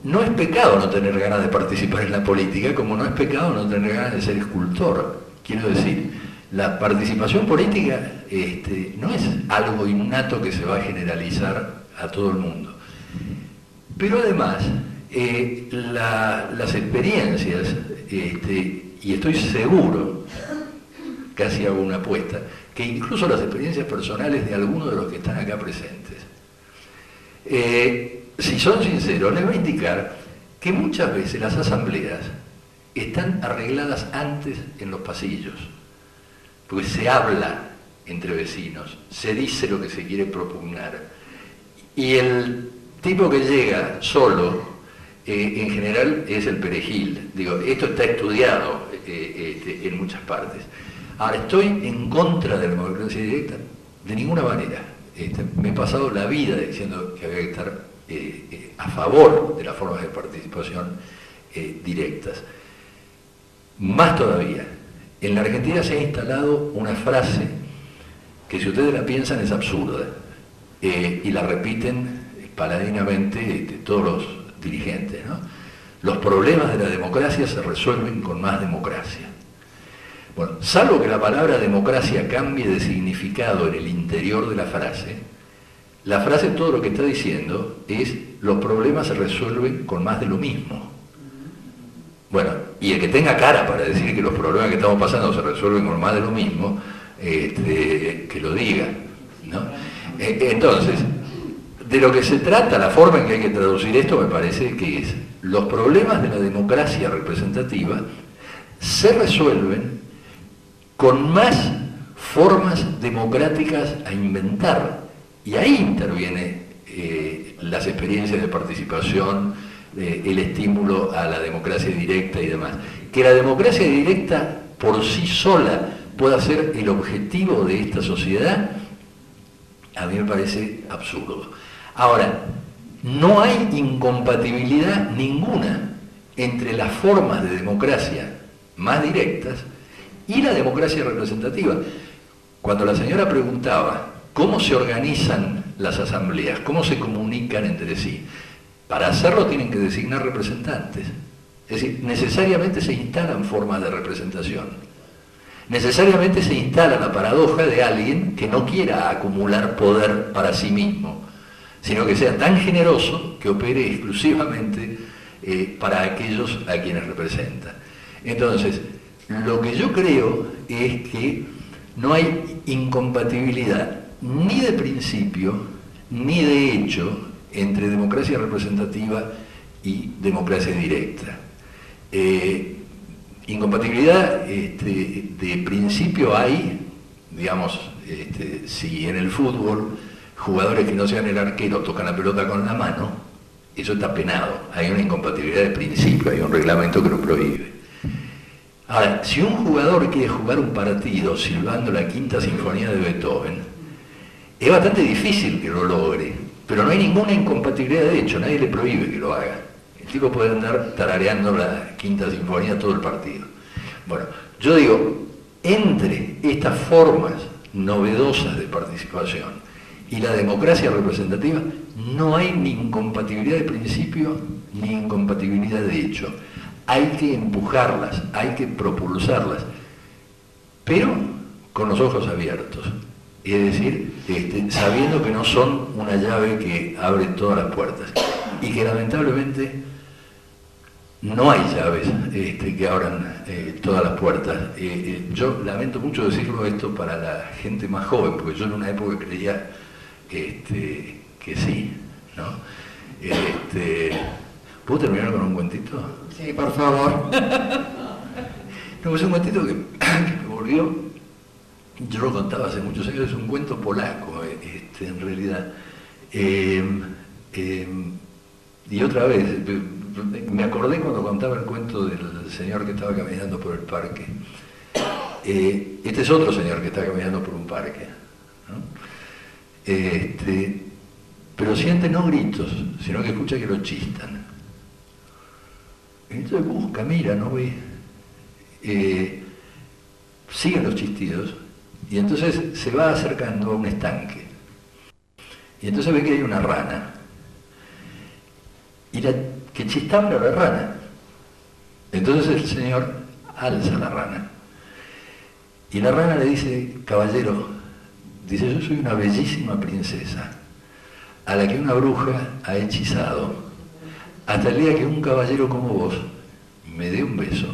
No es pecado no tener ganas de participar en la política, como no es pecado no tener ganas de ser escultor. Quiero decir, la participación política no es algo innato que se va a generalizar a todo el mundo. Pero además, las experiencias, y estoy seguro, casi hago una apuesta, que incluso las experiencias personales de algunos de los que están acá presentes, si son sinceros, les va a indicar que muchas veces las asambleas están arregladas antes en los pasillos, porque se habla entre vecinos, se dice lo que se quiere propugnar, y el tipo que llega solo, en general es el perejil. Digo, esto está estudiado en muchas partes. Ahora, ¿estoy en contra de la democracia directa? De ninguna manera. Me he pasado la vida diciendo que había que estar a favor de las formas de participación directas. Más todavía, en la Argentina se ha instalado una frase que, si ustedes la piensan, es absurda, y la repiten paladinamente todos los dirigentes, ¿no? Los problemas de la democracia se resuelven con más democracia. Bueno, salvo que la palabra democracia cambie de significado en el interior de la frase todo lo que está diciendo es: los problemas se resuelven con más de lo mismo. Bueno, y el que tenga cara para decir que los problemas que estamos pasando se resuelven con más de lo mismo, que lo diga, ¿no? Entonces, de lo que se trata, la forma en que hay que traducir esto, me parece que es: los problemas de la democracia representativa se resuelven con más formas democráticas a inventar. Y ahí interviene las experiencias de participación, el estímulo a la democracia directa y demás. Que la democracia directa por sí sola pueda ser el objetivo de esta sociedad, a mí me parece absurdo. Ahora, no hay incompatibilidad ninguna entre las formas de democracia más directas y la democracia representativa. Cuando la señora preguntaba cómo se organizan las asambleas, cómo se comunican entre sí, para hacerlo tienen que designar representantes. Es decir, necesariamente se instalan formas de representación. Necesariamente se instala la paradoja de alguien que no quiera acumular poder para sí mismo, sino que sea tan generoso que opere exclusivamente para aquellos a quienes representa. Entonces, lo que yo creo es que no hay incompatibilidad ni de principio ni de hecho entre democracia representativa y democracia directa. Incompatibilidad de principio hay, digamos, si en el fútbol jugadores que no sean el arquero tocan la pelota con la mano, eso está penado, hay una incompatibilidad de principio, hay un reglamento que lo prohíbe. Ahora, si un jugador quiere jugar un partido silbando la Quinta Sinfonía de Beethoven, es bastante difícil que lo logre, pero no hay ninguna incompatibilidad de hecho, nadie le prohíbe que lo haga. El tipo puede andar tarareando la Quinta Sinfonía todo el partido. Bueno, yo digo, entre estas formas novedosas de participación y la democracia representativa, no hay ni incompatibilidad de principio ni incompatibilidad de hecho. Hay que empujarlas, hay que propulsarlas, pero con los ojos abiertos. Es decir, sabiendo que no son una llave que abre todas las puertas y que lamentablemente no hay llaves que abran todas las puertas. Yo lamento mucho decirlo esto para la gente más joven, porque yo en una época creía que sí, ¿no? ¿Puedo terminar con un cuentito? Sí, por favor. No, es un cuentito que me volvió, yo lo contaba hace muchos años, es un cuento polaco, en realidad. Y otra vez, me acordé cuando contaba el cuento del señor que estaba caminando por el parque. Este es otro señor que está caminando por un parque, ¿no? Pero siente no gritos, sino que escucha que lo chistan. Entonces busca, mira, no ve. Siguen los chistidos y entonces se va acercando a un estanque. Y entonces ve que hay una rana. Y la que chistaba era la rana. Entonces el señor alza la rana. Y la rana le dice, caballero, dice, yo soy una bellísima princesa, a la que una bruja ha hechizado, hasta el día que un caballero como vos me dé un beso,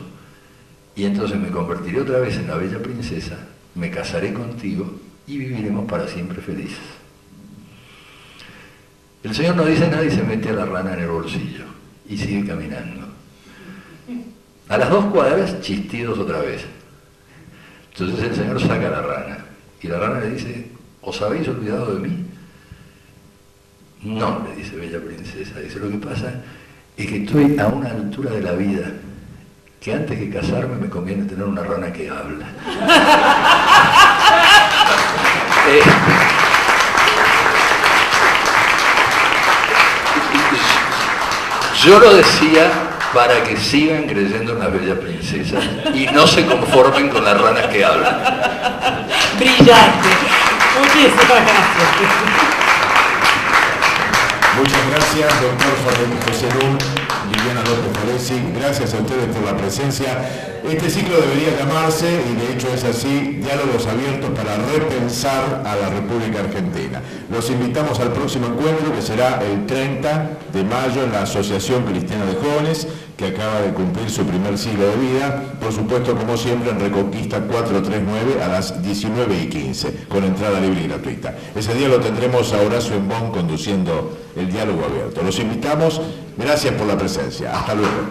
y entonces me convertiré otra vez en la bella princesa, me casaré contigo y viviremos para siempre felices. El señor no dice nada y se mete a la rana en el bolsillo y sigue caminando. A las 2 cuadras, chistidos otra vez. Entonces el señor saca a la rana y la rana le dice, ¿os habéis olvidado de mí? No, le dice bella princesa, dice, lo que pasa es que estoy a una altura de la vida que antes que casarme me conviene tener una rana que habla. Yo lo decía para que sigan creyendo en las bellas princesas y no se conformen con las ranas que hablan. Brillante. Muchísimas gracias. Muchas gracias, doctor José Nun, Liliana López Foresi. Gracias a ustedes por la presencia. Este ciclo debería llamarse, y de hecho es así, Diálogos Abiertos para repensar a la República Argentina. Los invitamos al próximo encuentro, que será el 30 de mayo en la Asociación Cristiana de Jóvenes, que acaba de cumplir su primer siglo de vida, por supuesto, como siempre, en Reconquista 439 a las 19:15, con entrada libre y gratuita. Ese día lo tendremos a Horacio Embón conduciendo el Diálogo Abierto. Los invitamos, gracias por la presencia. Hasta luego.